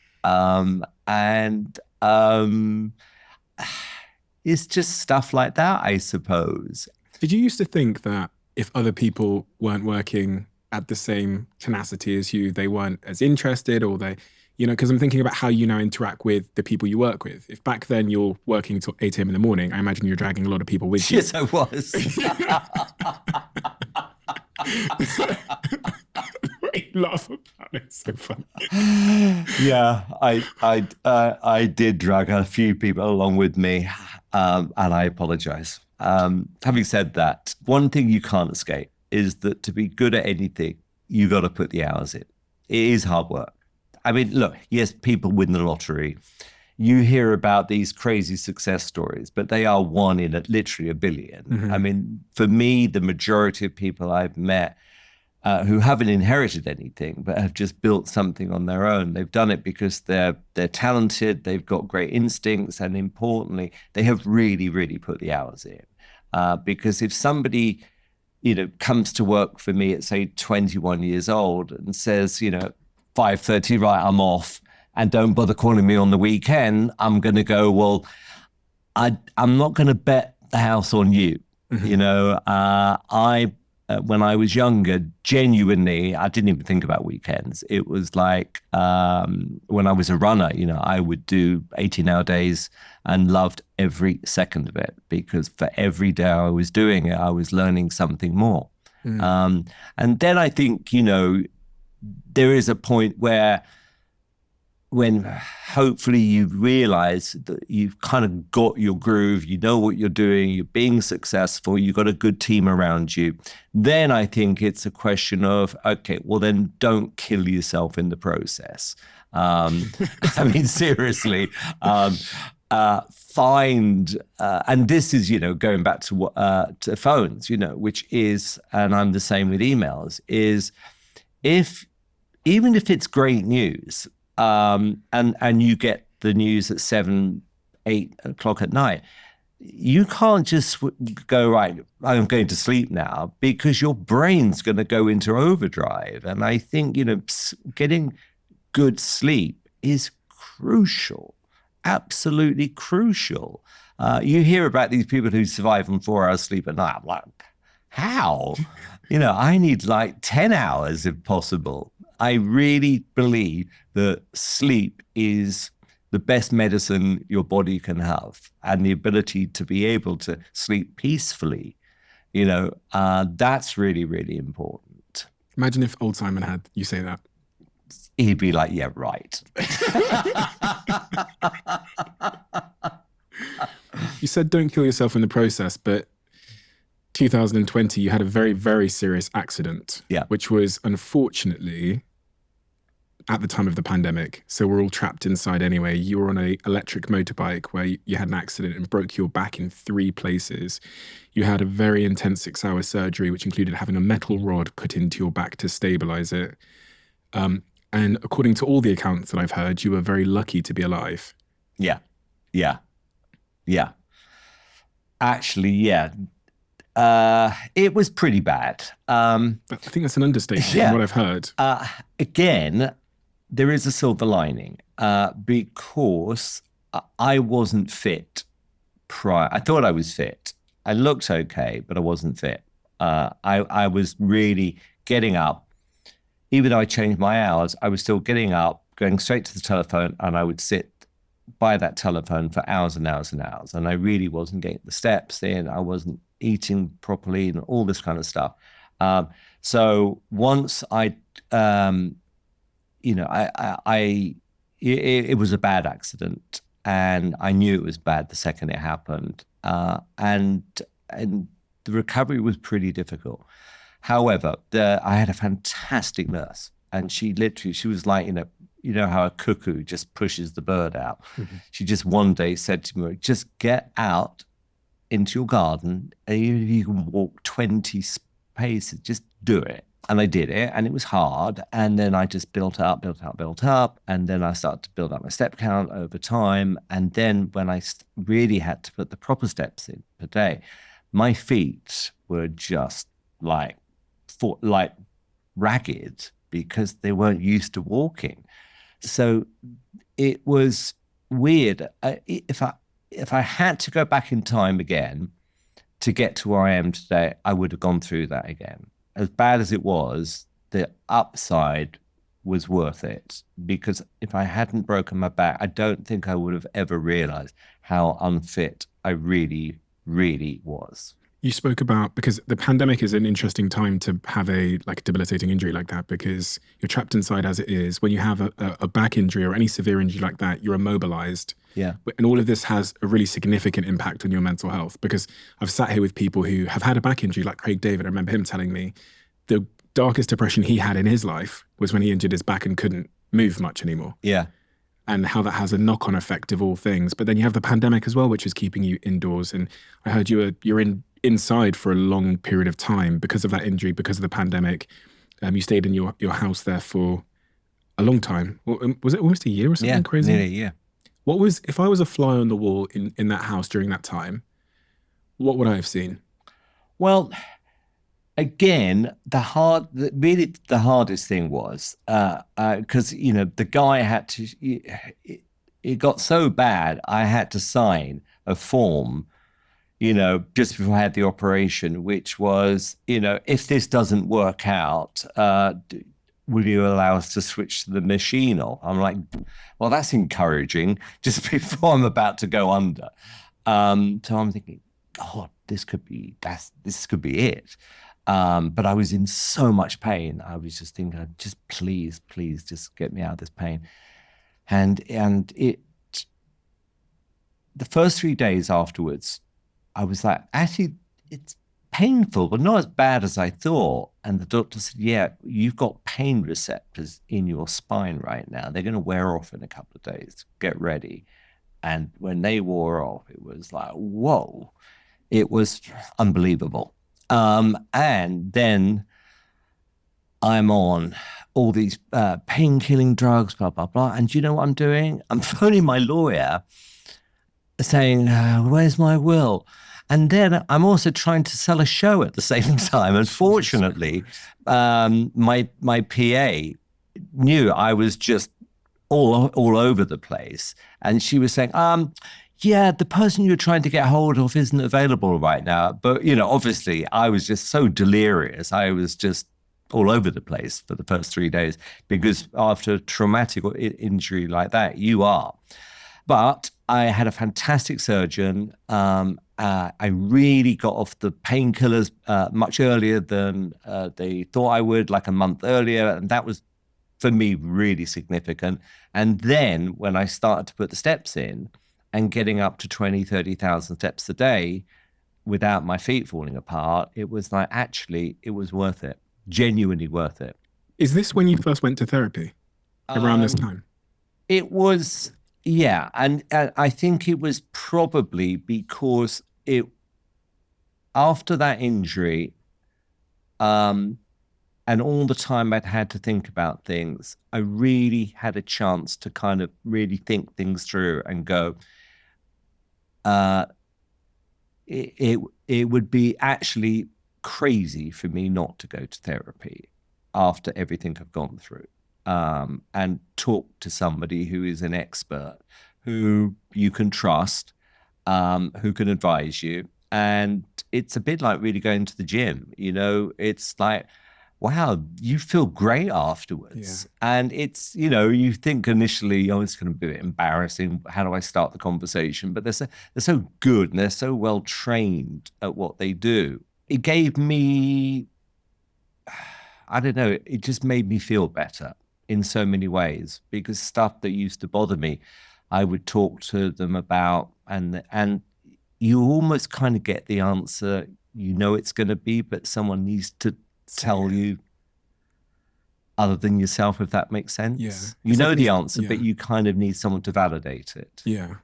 It's just stuff like that, I suppose. Did you used to think that if other people weren't working at the same tenacity as you, they weren't as interested, or they, because I'm thinking about how you now interact with the people you work with. If back then you're working till 8 a.m. in the morning, I imagine you're dragging a lot of people with you. Yes, I was. I laugh about it. It's so funny. Yeah, I did drag a few people along with me, and I apologize. Having said that, one thing you can't escape is that to be good at anything, you got to put the hours in. It is hard work. I mean, look, yes, people win the lottery. You hear about these crazy success stories, but they are one in literally a billion. I mean, for me, the majority of people I've met who haven't inherited anything, but have just built something on their own. They've done it because they're talented, they've got great instincts, and importantly, they have really, really put the hours in. Because if somebody, comes to work for me at, say, 21 years old and says, 5:30, right, I'm off, and don't bother calling me on the weekend, I'm going to go, well, I'm not going to bet the house on you. When I was younger, genuinely, I didn't even think about weekends. It was like when I was a runner, I would do 18-hour days and loved every second of it, because for every day I was doing it, I was learning something more. And then I think, there is a point where when hopefully you realize that you've kind of got your groove, you know what you're doing, you're being successful, you've got a good team around you, then I think it's a question of, okay, well then don't kill yourself in the process. Seriously, find, and this is, going back to phones, which is, and I'm the same with emails, is even if it's great news, and you get the news at 7, 8 o'clock at night, you can't just go, right, I'm going to sleep now, because your brain's going to go into overdrive. And I think, getting good sleep is crucial, absolutely crucial. You hear about these people who survive on 4 hours sleep at night. I'm like, how? I need like 10 hours if possible. I really believe that sleep is the best medicine your body can have, and the ability to be able to sleep peacefully, that's really, really important. Imagine if old Simon had you say that. He'd be like, yeah, right. You said don't kill yourself in the process, but 2020, you had a very, very serious accident, which was unfortunately at the time of the pandemic. So we're all trapped inside anyway. You were on an electric motorbike where you had an accident and broke your back in 3 places. You had a very intense 6-hour surgery, which included having a metal rod put into your back to stabilize it. And according to all the accounts that I've heard, you were very lucky to be alive. Yeah. Actually, yeah. It was pretty bad. I think that's an understatement from what I've heard. Again, there is a silver lining, because I wasn't fit prior. I thought I was fit. I looked okay, but I wasn't fit. I was really getting up. Even though I changed my hours, I was still getting up, going straight to the telephone, and I would sit by that telephone for hours and hours and hours. And I really wasn't getting the steps in. I wasn't eating properly and all this kind of stuff. So once it was a bad accident, and I knew it was bad the second it happened. And the recovery was pretty difficult. However, I had a fantastic nurse, and she was like, how a cuckoo just pushes the bird out. Mm-hmm. She just one day said to me, just get out into your garden, and you can walk 20 paces, just do it. And I did it, and it was hard. And then I just built up. And then I started to build up my step count over time. And then when I really had to put the proper steps in per day, my feet were just like ragged, because they weren't used to walking. So it was weird. If I had to go back in time again to get to where I am today, I would have gone through that again. As bad as it was, the upside was worth it, because if I hadn't broken my back, I don't think I would have ever realized how unfit I really, really was. You spoke about, because the pandemic is an interesting time to have a debilitating injury like that, because you're trapped inside as it is. When you have a back injury or any severe injury like that, you're immobilized. Yeah. And all of this has a really significant impact on your mental health, because I've sat here with people who have had a back injury, like Craig David. I remember him telling me the darkest depression he had in his life was when he injured his back and couldn't move much anymore. Yeah. And how that has a knock-on effect of all things. But then you have the pandemic as well, which is keeping you indoors. And I heard you're inside for a long period of time because of that injury, because of the pandemic. You stayed in your house there for a long time. Was it almost a year or something Yeah, crazy? nearly a year. What was, if I was a fly on the wall in that house during that time, what would I have seen? Well, again, really the hardest thing was because the guy had to. It got so bad, I had to sign a form, just before I had the operation, which was, if this doesn't work out, will you allow us to switch to the machine? Or I'm like, well, that's encouraging just before I'm about to go under. So I'm thinking, God, this could be it. But I was in so much pain. I was just thinking, just please, just get me out of this pain. And the first 3 days afterwards, I was like, actually, it's painful, but not as bad as I thought. And the doctor said, yeah, you've got pain receptors in your spine right now. They're going to wear off in a couple of days. Get ready. And when they wore off, it was like, whoa, it was unbelievable. And then I'm on all these pain-killing drugs, blah, blah, blah. And do you know what I'm doing? I'm phoning my lawyer saying, where's my will? And then I'm also trying to sell a show at the same time. Unfortunately, my PA knew I was just all over the place. And she was saying, yeah, the person you're trying to get hold of isn't available right now. But, obviously I was just so delirious. I was just all over the place for the first 3 days, because after a traumatic injury like that, you are. But I had a fantastic surgeon. I really got off the painkillers much earlier than they thought I would, like a month earlier. And that was, for me, really significant. And then when I started to put the steps in and getting up to 20, 30,000 steps a day without my feet falling apart, it was like, actually, it was worth it. Genuinely worth it. Is this when you first went to therapy? Around this time? It was, yeah. And I think it was probably because after that injury, and all the time I'd had to think about things, I really had a chance to kind of really think things through and go, it would be actually crazy for me not to go to therapy after everything I've gone through, and talk to somebody who is an expert, who you can trust, who can advise you. And it's a bit like really going to the gym. It's like, wow, you feel great afterwards. Yeah. And it's, you think initially, oh, it's going to be a bit embarrassing. How do I start the conversation? But they're so good and they're so well trained at what they do. It gave me, I don't know, it just made me feel better in so many ways, because stuff that used to bother me, I would talk to them about, and you almost kind of get the answer, it's going to be, but someone needs to tell you other than yourself, if that makes sense. Yeah. You know the answer, but you kind of need someone to validate it. Yeah.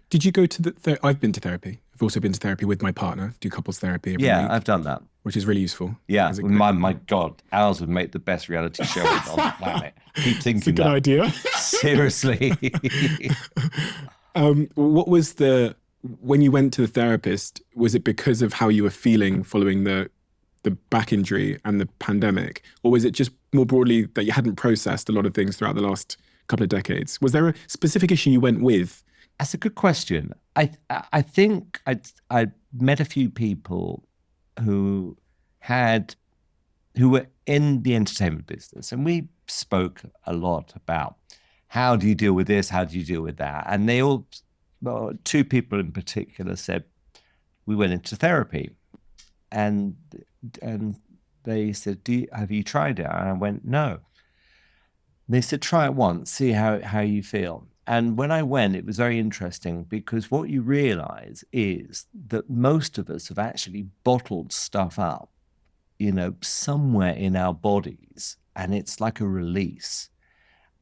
Did you go to I've been to therapy. I've also been to therapy with my partner, do couples therapy every week. Yeah, I've done that. Which is really useful. Yeah, my God, ours would make the best reality show on the planet. Keep thinking it's a good idea. Seriously. What was when you went to the therapist, was it because of how you were feeling following the back injury and the pandemic? Or was it just more broadly that you hadn't processed a lot of things throughout the last couple of decades? Was there a specific issue you went with? That's a good question. I think I met a few people who were in the entertainment business, and we spoke a lot about how do you deal with this, how do you deal with that, and they all, two people in particular, said we went into therapy, and they said, have you tried it? And I went, no. They said, try it once, see how you feel. And when I went, it was very interesting, because what you realize is that most of us have actually bottled stuff up, somewhere in our bodies, and it's like a release.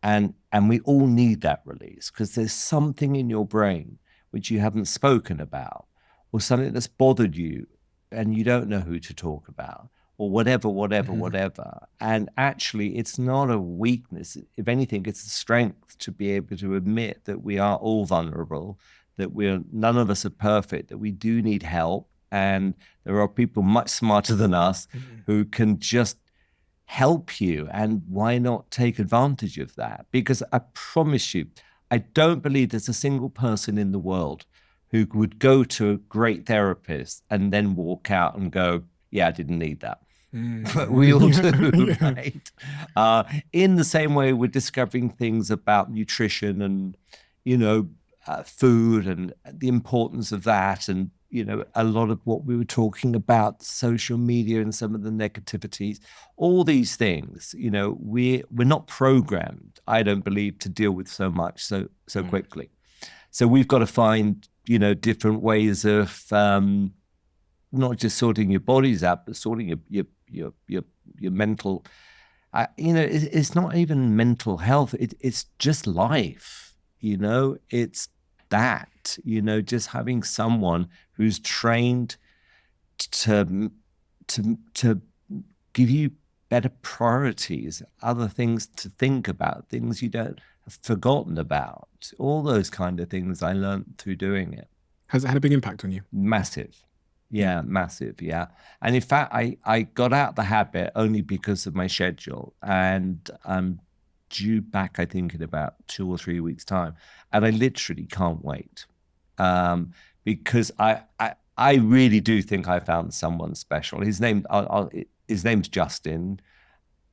And we all need that release, because there's something in your brain which you haven't spoken about, or something that's bothered you and you don't know who to talk about, or whatever. And actually, it's not a weakness. If anything, it's a strength to be able to admit that we are all vulnerable, that none of us are perfect, that we do need help. And there are people much smarter than us who can just help you. And why not take advantage of that? Because I promise you, I don't believe there's a single person in the world who would go to a great therapist and then walk out and go, yeah, I didn't need that. But we all do, right? In the same way, we're discovering things about nutrition and, food and the importance of that. And, a lot of what we were talking about, social media and some of the negativities, all these things, we're not programmed, I don't believe, to deal with so much so quickly. So we've got to find, different ways of not just sorting your bodies out, but sorting your mental. It's not even mental health. It's just life. It's that. Just having someone who's trained to give you better priorities, other things to think about, things you don't have forgotten about, all those kind of things I learned through doing it. Has it had a big impact on you? Massive. Yeah, massive. Yeah. And in fact, I got out the habit only because of my schedule, and I'm due back, I think, in about 2 or 3 weeks' time. And I literally can't wait, because I really do think I found someone special. His name's Justin.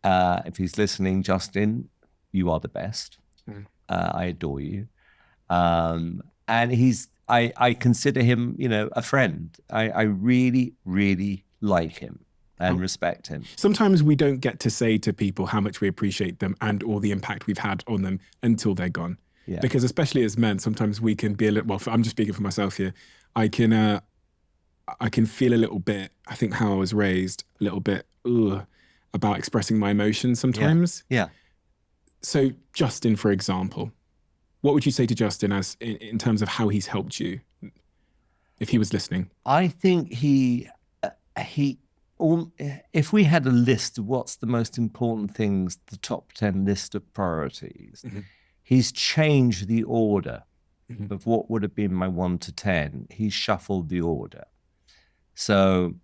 If he's listening, Justin, you are the best. I adore you. And I consider him, a friend. I really, really like him and respect him. Sometimes we don't get to say to people how much we appreciate them and all the impact we've had on them until they're gone. Yeah. Because especially as men, sometimes we can be a little, I'm just speaking for myself here. I can feel a little bit, I think how I was raised, a little bit about expressing my emotions sometimes. Yeah. So Justin, for example, what would you say to Justin as in terms of how he's helped you, if he was listening? I think if we had a list of what's the most important things, the top 10 list of priorities, he's changed the order of what would have been my 1 to 10. He's shuffled the order. So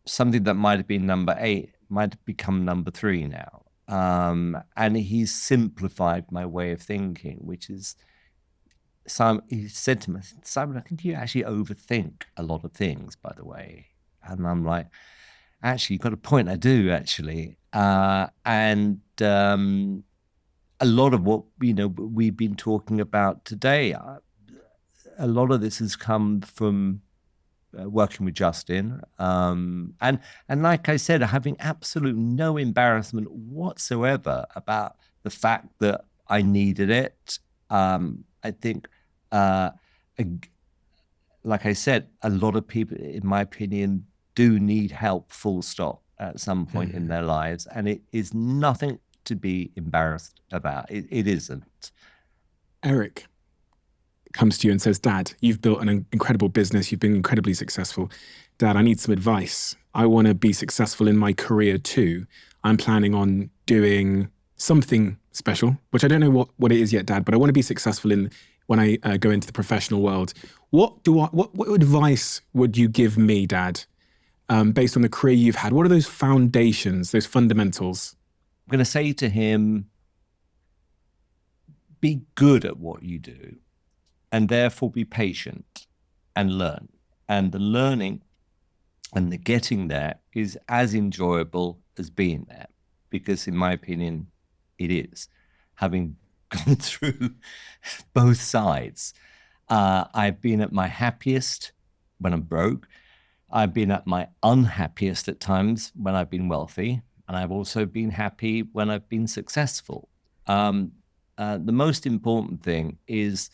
something that might have been number 8 might have become number 3 now. And he's simplified my way of thinking, which is, he said to me, Simon, I think you actually overthink a lot of things, by the way. And I'm like, actually, you've got a point, I do, actually. And a lot of what, we've been talking about today, a lot of this has come from working with Justin. And like I said, having absolute no embarrassment whatsoever about the fact that I needed it. I think, like I said, a lot of people, in my opinion, do need help, full stop, at some point in their lives. And it is nothing to be embarrassed about. It isn't. Eric comes to you and says, Dad, you've built an incredible business. You've been incredibly successful. Dad, I need some advice. I want to be successful in my career too. I'm planning on doing something special, which I don't know what it is yet, Dad, but I want to be successful when I go into the professional world. What advice would you give me, Dad, based on the career you've had? What are those foundations, those fundamentals? I'm going to say to him, be good at what you do, and therefore be patient and learn. And the learning and the getting there is as enjoyable as being there, because in my opinion, it is. Having gone through both sides, I've been at my happiest when I'm broke. I've been at my unhappiest at times when I've been wealthy. And I've also been happy when I've been successful. The most important thing is,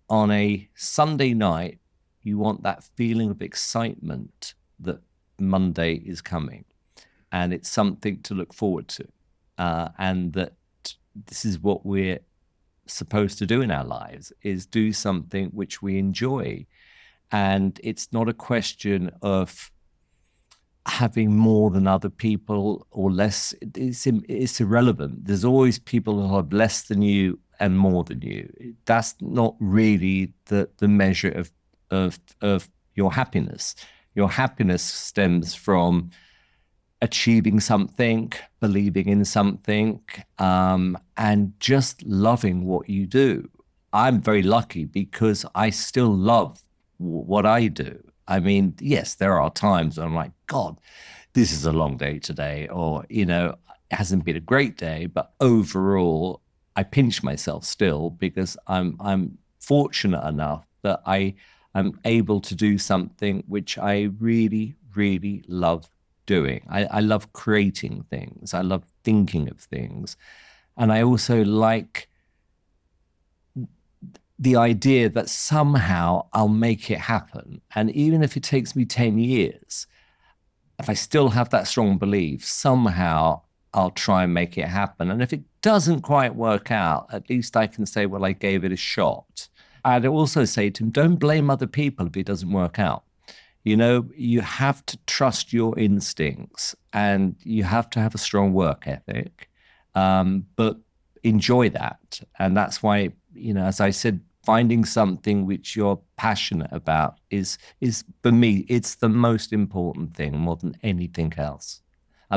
on a Sunday night, you want that feeling of excitement that Monday is coming. And it's something to look forward to. And that this is what we're supposed to do in our lives, is do something which we enjoy. And it's not a question of having more than other people or less. It's irrelevant. There's always people who have less than you and more than you. That's not really the measure of your happiness. Your happiness stems from achieving something, believing in something, and just loving what you do. I'm very lucky because I still love what I do. I mean, yes, there are times when I'm like, God, this is a long day today, or, it hasn't been a great day, but overall, I pinch myself still because I'm fortunate enough that I am able to do something which I really, really love doing. I love creating things. I love thinking of things. And I also like the idea that somehow I'll make it happen. And even if it takes me 10 years, if I still have that strong belief, somehow I'll try and make it happen. And if it doesn't quite work out, at least I can say, well, I gave it a shot. I'd also say to him, don't blame other people if it doesn't work out. You have to trust your instincts and you have to have a strong work ethic, but enjoy that. And that's why, as I said, finding something which you're passionate about is for me, it's the most important thing more than anything else.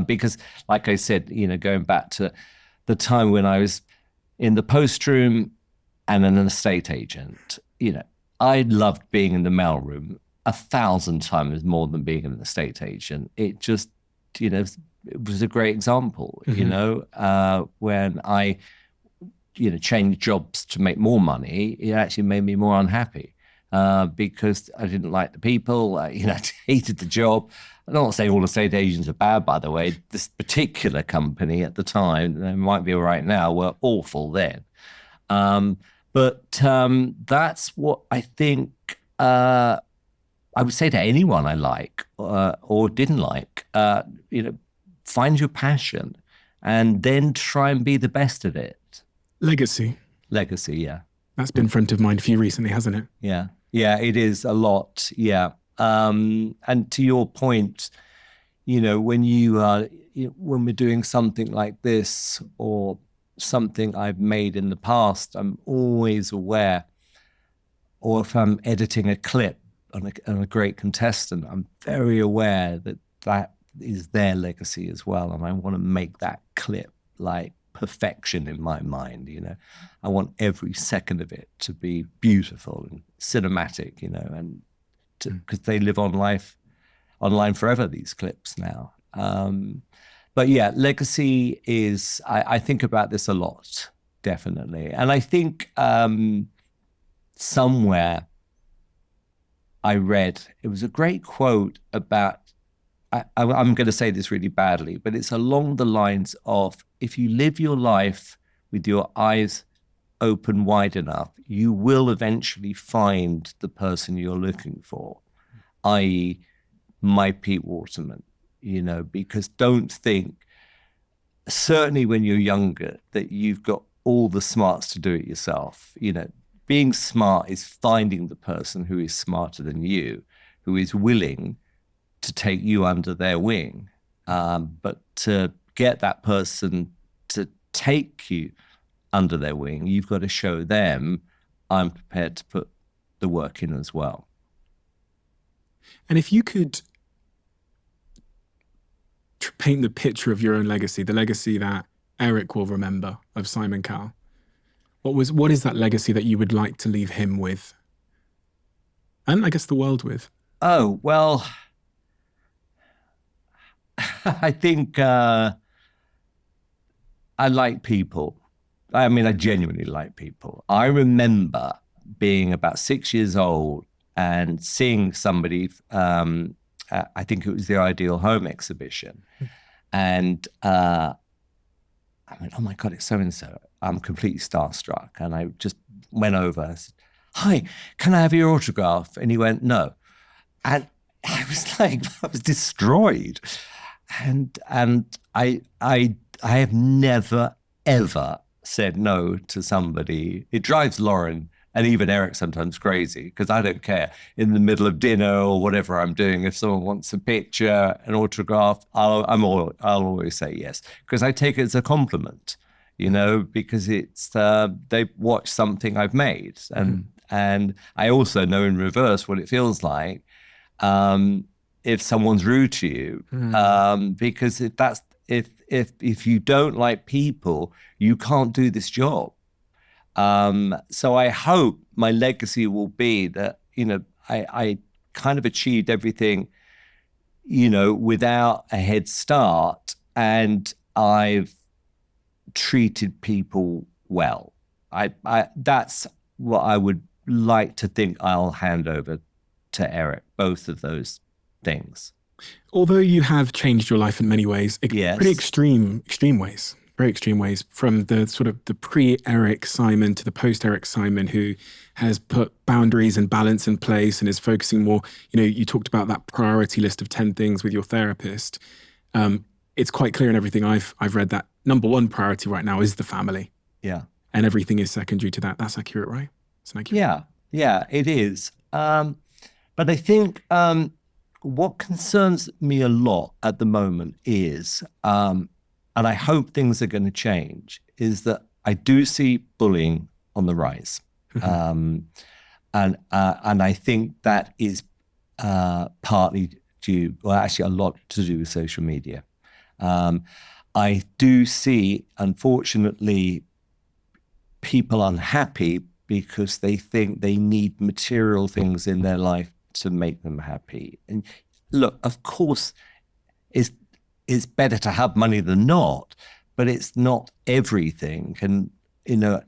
Because, like I said, going back to the time when I was in the post room and an estate agent, I loved being in the mailroom 1,000 times more than being an estate agent. It just, it was a great example, when I, changed jobs to make more money, it actually made me more unhappy because I didn't like the people, I hated the job. I'm not saying all estate agents are bad, by the way. This particular company at the time, they might be all right now, were awful then. But that's what I think I would say to anyone I like or didn't like, find your passion and then try and be the best at it. Legacy, yeah. That's been front of mind for you recently, hasn't it? Yeah, it is a lot, yeah. And to your point, when when we're doing something like this or something I've made in the past, I'm always aware, or if I'm editing a clip on a great contestant, I'm very aware that is their legacy as well. And I want to make that clip like perfection in my mind, I want every second of it to be beautiful and cinematic, and because they live online forever, these clips now. But yeah, legacy is, I think about this a lot, definitely. And I think somewhere I read, it was a great quote about, I'm going to say this really badly, but it's along the lines of, if you live your life with your eyes open wide enough, you will eventually find the person you're looking for, i.e. my Pete Waterman, because don't think, certainly when you're younger, that you've got all the smarts to do it yourself. Being smart is finding the person who is smarter than you, who is willing to take you under their wing. But to get that person to take you under their wing, you've got to show them, I'm prepared to put the work in as well. And if you could paint the picture of your own legacy, the legacy that Eric will remember of Simon Cowell, what is that legacy that you would like to leave him with? And I guess the world with? Oh, well, I think I like people. I mean, I genuinely like people. I remember being about 6 years old and seeing somebody, I think it was the Ideal Home exhibition. And I went, oh my God, it's so-and-so. I'm completely starstruck. And I just went over and said, hi, can I have your autograph? And he went, no. And I was like, I was destroyed. And I have never, ever said no to somebody. It drives Lauren And even Eric's sometimes crazy because I don't care. In the middle of dinner or whatever I'm doing, if someone wants a picture, an autograph, I'll always say yes because I take it as a compliment, because it's they watch something I've made, and I also know in reverse what it feels like if someone's rude to you, because if you don't like people, you can't do this job. So I hope my legacy will be that, I kind of achieved everything, without a head start, and I've treated people well. That's what I would like to think I'll hand over to Eric, both of those things. Although you have changed your life in many ways, Yes. pretty extreme ways, very extreme ways, from the sort of the pre-Eric Simon to the post-Eric Simon, who has put boundaries and balance in place and is focusing more, you talked about that priority list of 10 things with your therapist. It's quite clear in everything I've read that number one priority right now is the family. Yeah. And everything is secondary to that. That's accurate, right? It's accurate. Yeah, it is. But I think what concerns me a lot at the moment is, and I hope things are going to change, is that I do see bullying on the rise. And I think that is partly actually a lot to do with social media. I do see, unfortunately, people unhappy because they think they need material things in their life to make them happy. And look, of course, it's better to have money than not, but it's not everything. And,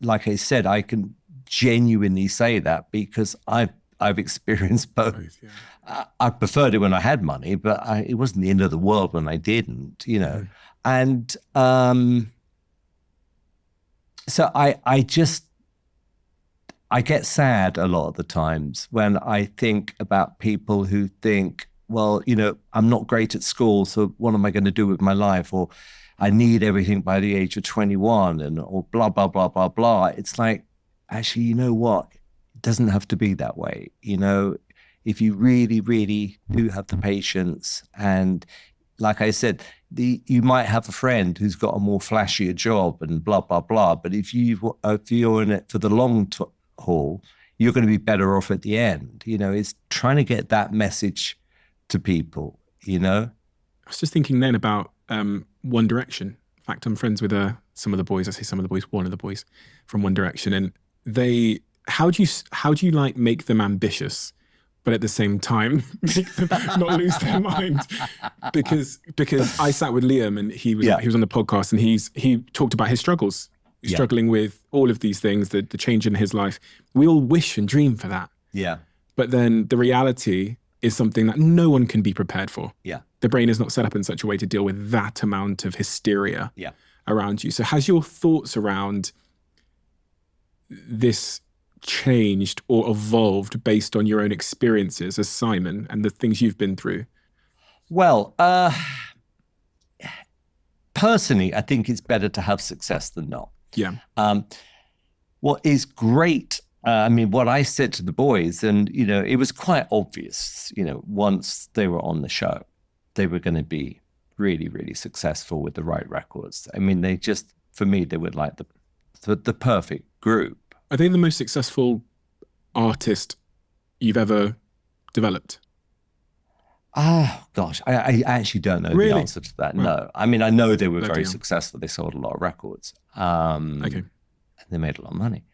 like I said, I can genuinely say that because I've experienced both. Yeah. I preferred it when I had money, but it wasn't the end of the world when I didn't, And so I get sad a lot of the times when I think about people who think, well, I'm not great at school, so what am I going to do with my life? Or I need everything by the age of 21 or blah, blah, blah, blah, blah. It's like, actually, you know what? It doesn't have to be that way. If you really, really do have the patience, and like I said, you might have a friend who's got a more flashier job and blah, blah, blah. But if you're in it for the long haul, you're going to be better off at the end. It's trying to get that message to people, I was just thinking then about One Direction. In fact, I'm friends with some of the boys. I say some of the boys, one of the boys from One Direction. And how do you like make them ambitious, but at the same time make them not lose their mind? Because I sat with Liam and he was on the podcast, and he talked about his struggles. Struggling with all of these things, the change in his life. We all wish and dream for that. Yeah. But then the reality is something that no one can be prepared for. Yeah. The brain is not set up in such a way to deal with that amount of hysteria around you. So has your thoughts around this changed or evolved based on your own experiences as Simon and the things you've been through? Well, personally, I think it's better to have success than not. Yeah. What is great, what I said to the boys, and, it was quite obvious, once they were on the show, they were going to be really, really successful with the right records. They just, for me, they were like the perfect group. Are they the most successful artist you've ever developed? Gosh, I actually don't know the answer to that. Well, no. I know they were very successful. They sold a lot of records. Okay. They made a lot of money.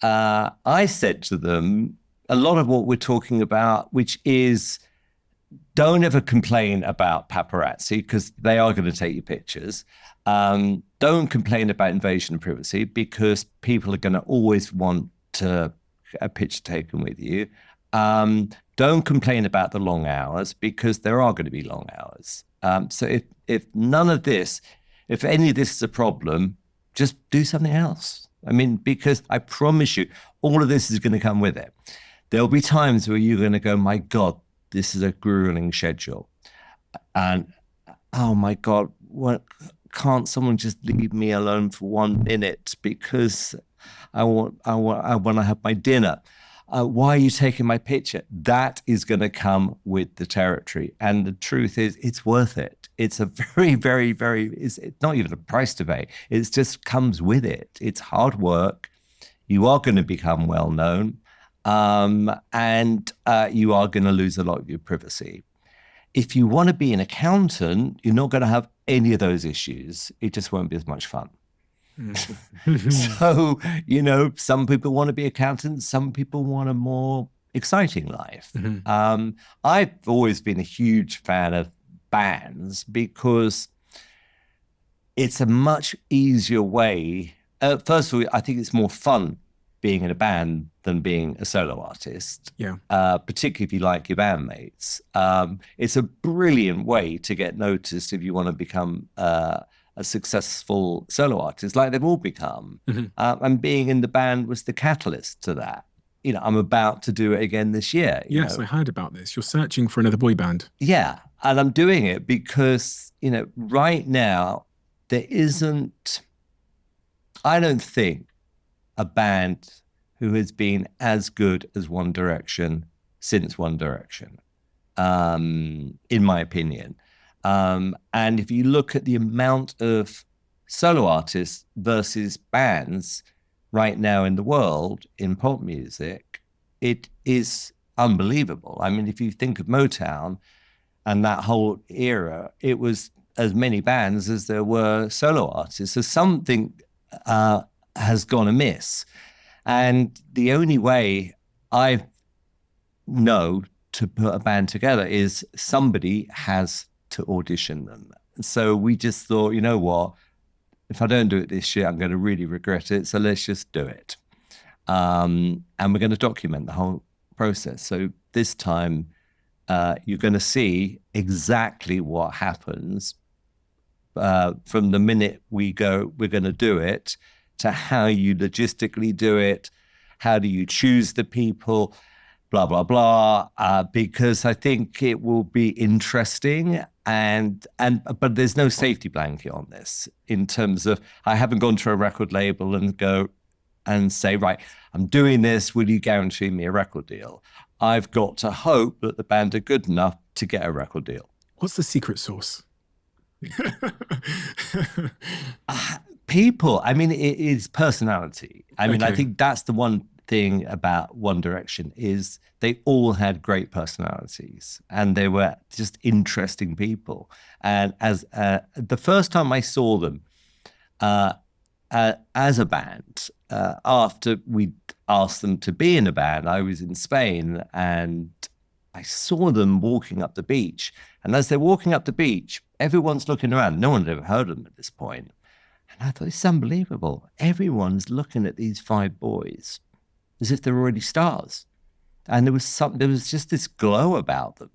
I said to them, a lot of what we're talking about, which is, don't ever complain about paparazzi because they are going to take your pictures. Don't complain about invasion of privacy because people are going to always want a picture taken with you. Don't complain about the long hours because there are going to be long hours. So if none of this, if any of this is a problem, just do something else. Because I promise you, all of this is going to come with it. There'll be times where you're going to go, my God, this is a grueling schedule. And, oh my God, can't someone just leave me alone for 1 minute? Because I want to have my dinner. Why are you taking my picture? That is going to come with the territory. And the truth is, it's worth it. It's a very, very, very, it's not even a price to pay. It just comes with it. It's hard work. You are going to become well known. And you are going to lose a lot of your privacy. If you want to be an accountant, you're not going to have any of those issues. It just won't be as much fun. So, some people want to be accountants. Some people want a more exciting life. I've always been a huge fan of bands because it's a much easier way. First of all, I think it's more fun being in a band than being a solo artist. Yeah. Particularly if you like your bandmates. It's a brilliant way to get noticed if you want to become a successful solo artist, like they've all become. And being in the band was the catalyst to that. I'm about to do it again this year. Yes, I heard about this. You're searching for another boy band. Yeah, and I'm doing it because, right now, there isn't, I don't think, a band who has been as good as One Direction since One Direction, in my opinion. And if you look at the amount of solo artists versus bands right now in the world in pop music, it is unbelievable. I mean, if you think of Motown and that whole era, it was as many bands as there were solo artists. So something has gone amiss. And the only way I know to put a band together is somebody has to audition them. So we just thought, you know what? If I don't do it this year, I'm going to really regret it. So let's just do it. And we're going to document the whole process. So this time, you're going to see exactly what happens from the minute we go, we're going to do it, to how you logistically do it, how do you choose the people, blah, blah, blah, because I think it will be interesting. But there's no safety blanket on this in terms of, I haven't gone to a record label and go and say, right, I'm doing this, will you guarantee me a record deal? I've got to hope that the band are good enough to get a record deal. What's the secret sauce? People, I mean, it is personality. I mean, I Okay. think that's the one thing about One Direction is they all had great personalities and they were just interesting people. And as the first time I saw them as a band, after we asked them to be in a band, I was in Spain and I saw them walking up the beach. And as they're walking up the beach, everyone's looking around. No one had ever heard of them at this point. And I thought, it's unbelievable. Everyone's looking at these 5 boys as if they're already stars. And there was just this glow about them.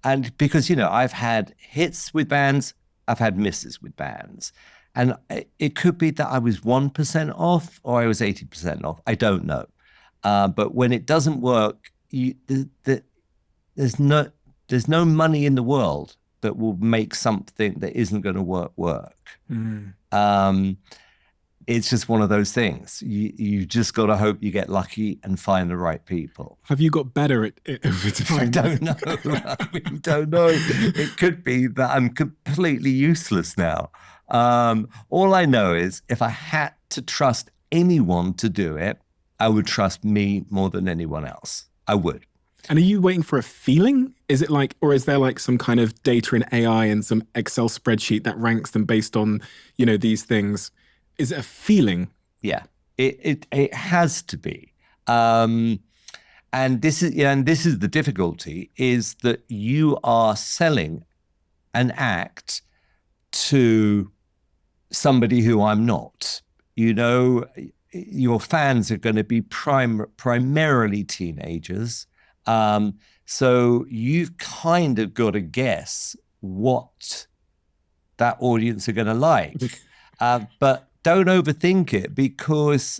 And because, I've had hits with bands, I've had misses with bands. And it could be that I was 1% off or I was 80% off. I don't know. But when it doesn't work, there's no money in the world that will make something that isn't going to work. It's just one of those things. You just got to hope you get lucky and find the right people. Have you got better at it over time? I don't know. I don't know. It could be that I'm completely useless now. All I know is if I had to trust anyone to do it, I would trust me more than anyone else. I would. And are you waiting for a feeling? Is it like, or is there like some kind of data in AI and some Excel spreadsheet that ranks them based on, these things? Is it a feeling? Yeah, it has to be. And this is the difficulty, is that you are selling an act to somebody who I'm not. Your fans are going to be primarily teenagers. So you've kind of got to guess what that audience are going to like. But don't overthink it, because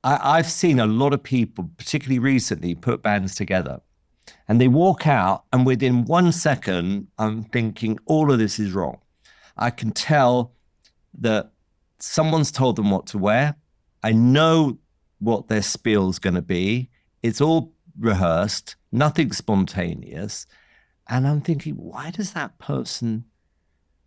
I've seen a lot of people, particularly recently, put bands together and they walk out and within 1 second, I'm thinking all of this is wrong. I can tell that someone's told them what to wear. I know what their spiel's going to be. It's all rehearsed, nothing spontaneous. And I'm thinking, why does that person,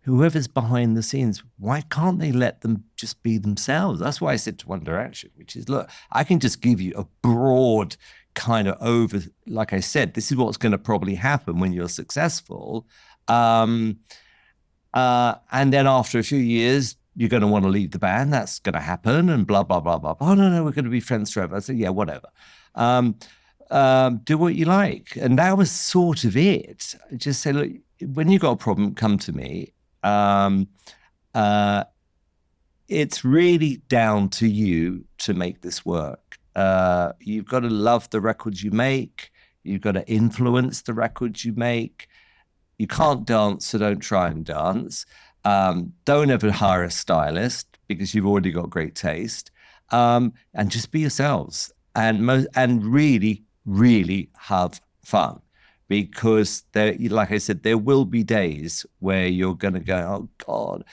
whoever's behind the scenes, why can't they let them just be themselves? That's why I said to One Direction, which is, look, I can just give you a broad kind of like I said, this is what's going to probably happen when you're successful. And then after a few years, you're going to want to leave the band. That's going to happen, and blah, blah, blah, blah. Oh, no, we're going to be friends forever. I said, yeah, whatever. Do what you like. And that was sort of it. Just say, look, when you got a problem, come to me. It's really down to you to make this work. You've got to love the records you make. You've got to influence the records you make. You can't dance, so don't try and dance. Don't ever hire a stylist because you've already got great taste. And just be yourselves and really, really have fun. Because there, like I said, there will be days where you're going to go, oh God,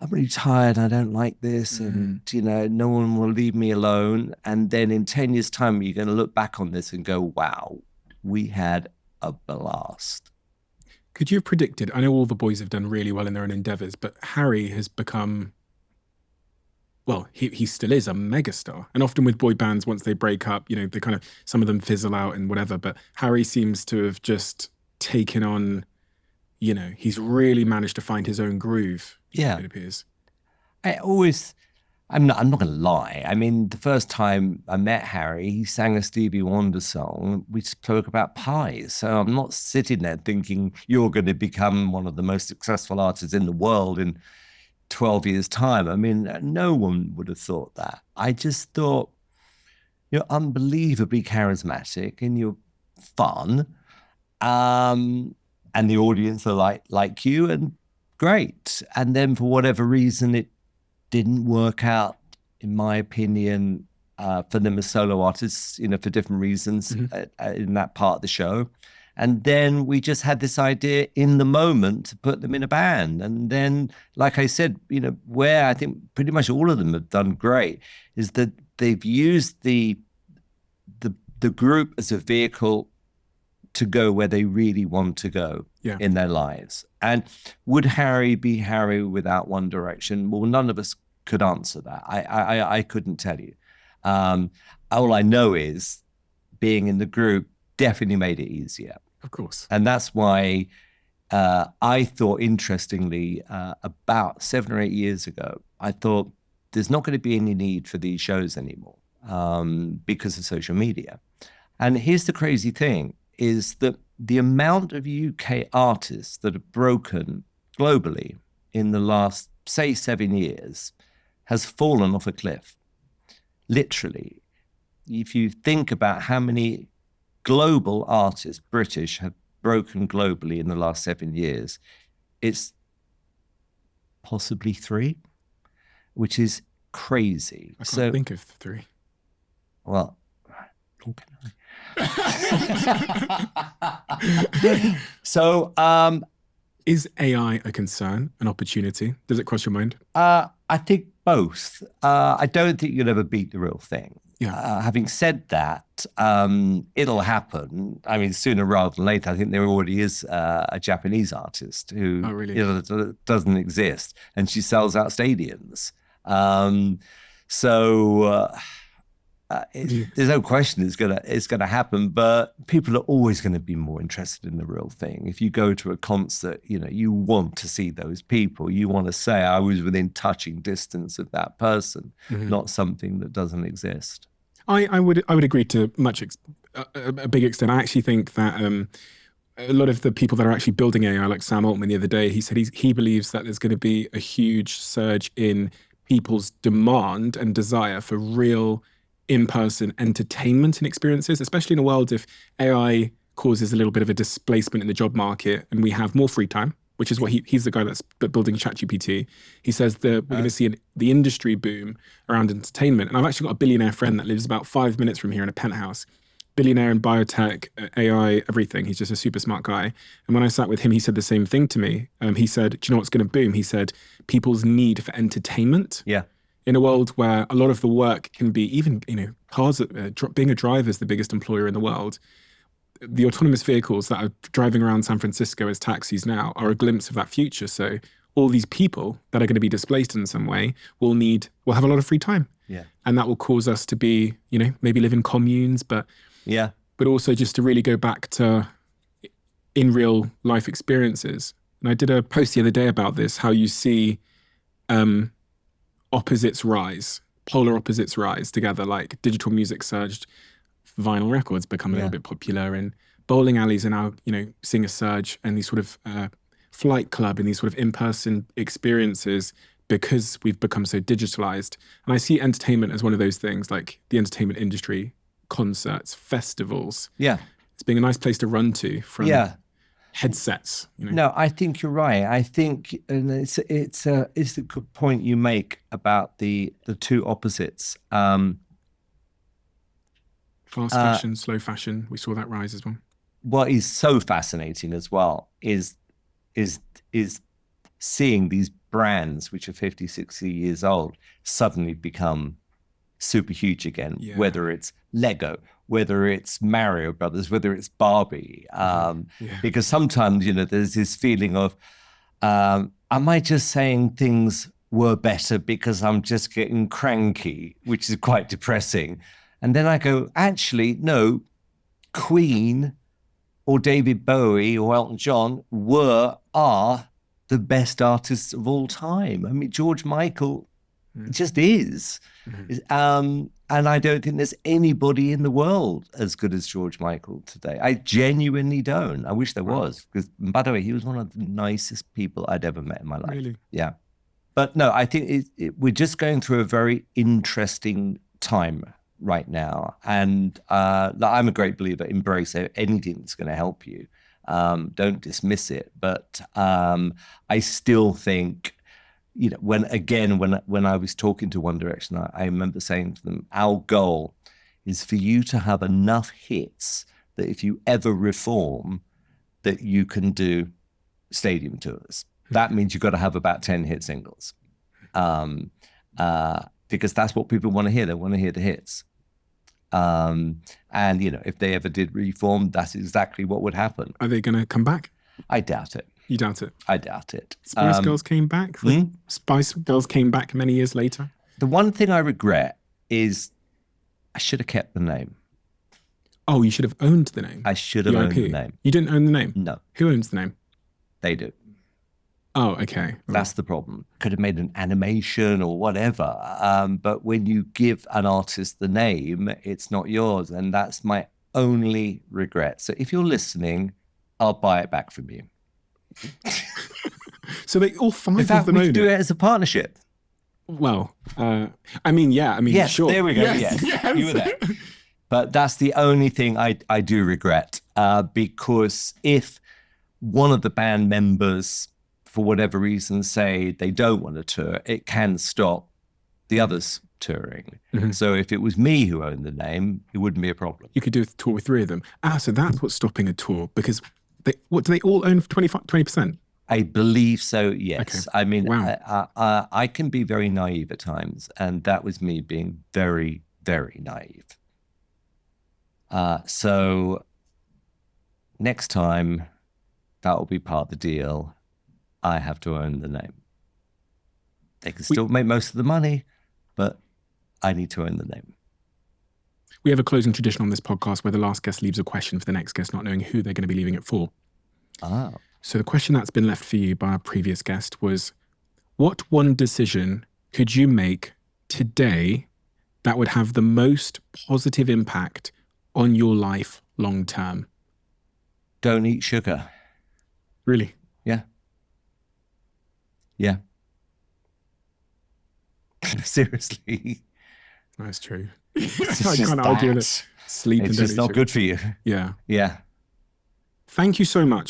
I'm really tired. I don't like this. And, no one will leave me alone. And then in 10 years' time, you're going to look back on this and go, wow, we had a blast. Could you have predicted, I know all the boys have done really well in their own endeavors, but Harry has become, well, he still is a megastar. And often with boy bands, once they break up, they kind of, some of them fizzle out and whatever, but Harry seems to have just taken on, he's really managed to find his own groove. Yeah. It appears. I'm not going to lie. I mean, the first time I met Harry, he sang a Stevie Wonder song. We spoke about pies. So I'm not sitting there thinking you're going to become one of the most successful artists in the world in 12 years' time. I mean, no one would have thought that. I just thought you're unbelievably charismatic and you're fun. And the audience are like you, and great. And then for whatever reason, it didn't work out, in my opinion, for them as solo artists, for different reasons in that part of the show. And then we just had this idea in the moment to put them in a band. And then, like I said, where I think pretty much all of them have done great is that they've used the group as a vehicle to go where they really want to go in their lives. And would Harry be Harry without One Direction? Well, none of us could answer that. I couldn't tell you. All I know is being in the group definitely made it easier. Of course. And that's why I thought, interestingly, about 7 or 8 years ago, I thought there's not going to be any need for these shows anymore because of social media. And here's the crazy thing, is that the amount of UK artists that have broken globally in the last, say, 7 years has fallen off a cliff. Literally. If you think about how many global artists, British, have broken globally in the last 7 years, it's possibly 3, which is crazy. I can't think of 3. Well, can I? So, is AI a concern, an opportunity? Does it cross your mind? I think both. I don't think you'll ever beat the real thing. Yeah. Having said that, it'll happen. I mean, sooner rather than later. I think there already is a Japanese artist who doesn't exist, and she sells out stadiums. There's no question it's gonna happen, but people are always going to be more interested in the real thing. If you go to a concert, you want to see those people. You want to say, I was within touching distance of that person, not something that doesn't exist. I would agree to a big extent. I actually think that a lot of the people that are actually building AI, like Sam Altman the other day, he said he believes that there's going to be a huge surge in people's demand and desire for real in-person entertainment and experiences, especially in a world if AI causes a little bit of a displacement in the job market and we have more free time, which is what he's the guy that's building ChatGPT. He says that we're going to see the industry boom around entertainment. And I've actually got a billionaire friend that lives about 5 minutes from here in a penthouse. billionaire in biotech, AI, everything. He's just a super smart guy. And when I sat with him, he said the same thing to me. He said, do you know what's going to boom? He said, people's need for entertainment. Yeah. In a world where a lot of the work can be even, cars, being a driver is the biggest employer in the world. The autonomous vehicles that are driving around San Francisco as taxis now are a glimpse of that future. So all these people that are going to be displaced in some way will have a lot of free time. Yeah. And that will cause us to be, maybe live in communes, but also just to really go back to in real life experiences. And I did a post the other day about this, how you see opposites rise, polar opposites rise together, like digital music surged, vinyl records become a little bit popular, and bowling alleys are now, seeing a surge, and these sort of flight club and these sort of in-person experiences because we've become so digitalized. And I see entertainment as one of those things, like the entertainment industry, concerts, festivals. Yeah. It's being a nice place to run to from headsets. No, I think you're right. I think, and it's a good point you make about the two opposites. Fast fashion, slow fashion, we saw that rise as well. What is so fascinating as well is seeing these brands which are 50, 60 years old suddenly become super huge again, whether it's Lego, whether it's Mario Brothers, whether it's Barbie. Because sometimes, there's this feeling of, am I just saying things were better because I'm just getting cranky, which is quite depressing. And then I go, actually, no, Queen or David Bowie or Elton John are the best artists of all time. I mean, George Michael just is. And I don't think there's anybody in the world as good as George Michael today. I genuinely don't. I wish there was. Because, by the way, he was one of the nicest people I'd ever met in my life. Really? Yeah. But no, I think we're just going through a very interesting time right now. And I'm a great believer, embrace anything that's going to help you. Don't dismiss it. But I still think, when I was talking to One Direction, I remember saying to them, our goal is for you to have enough hits that if you ever reform, that you can do stadium tours. That means you've got to have about 10 hit singles. Because that's what people want to hear. They want to hear the hits. And, if they ever did reform, that's exactly what would happen. Are they going to come back? I doubt it. You doubt it? I doubt it. Spice Girls came back? Spice Girls came back many years later? The one thing I regret is I should have kept the name. Oh, you should have owned the name? I should have owned the name. You didn't own the name? No. Who owns the name? They do. Oh, okay. That's the problem. Could have made an animation or whatever. But when you give an artist the name, it's not yours. And that's my only regret. So if you're listening, I'll buy it back from you. So they all five In fact, of them we own could do it? it as a partnership. Well, Yes, sure. there we go. Yes. You were there. But that's the only thing I do regret. Because if one of the band members, for whatever reason, say they don't want to tour, it can stop the others touring. So if it was me who owned the name, it wouldn't be a problem. You could do a tour with three of them. So that's what's stopping a tour, because do they all own 20%? I believe so, yes. Okay. I mean, Wow. I can be very naive at times, and that was me being very, very naive. So next time, that will be part of the deal. I have to own the name. They can still make most of the money, but I need to own the name. We have a closing tradition on this podcast where the last guest leaves a question for the next guest, not knowing who they're going to be leaving it for. So the question that's been left for you by our previous guest was, what one decision could you make today that would have the most positive impact on your life long term? Don't eat sugar. Really? Yeah. Yeah. Seriously. That's true. It's I just can't argue with that. it. Sleep It's and just don't eat not sugar. good for you. Yeah. Yeah. Thank you so much.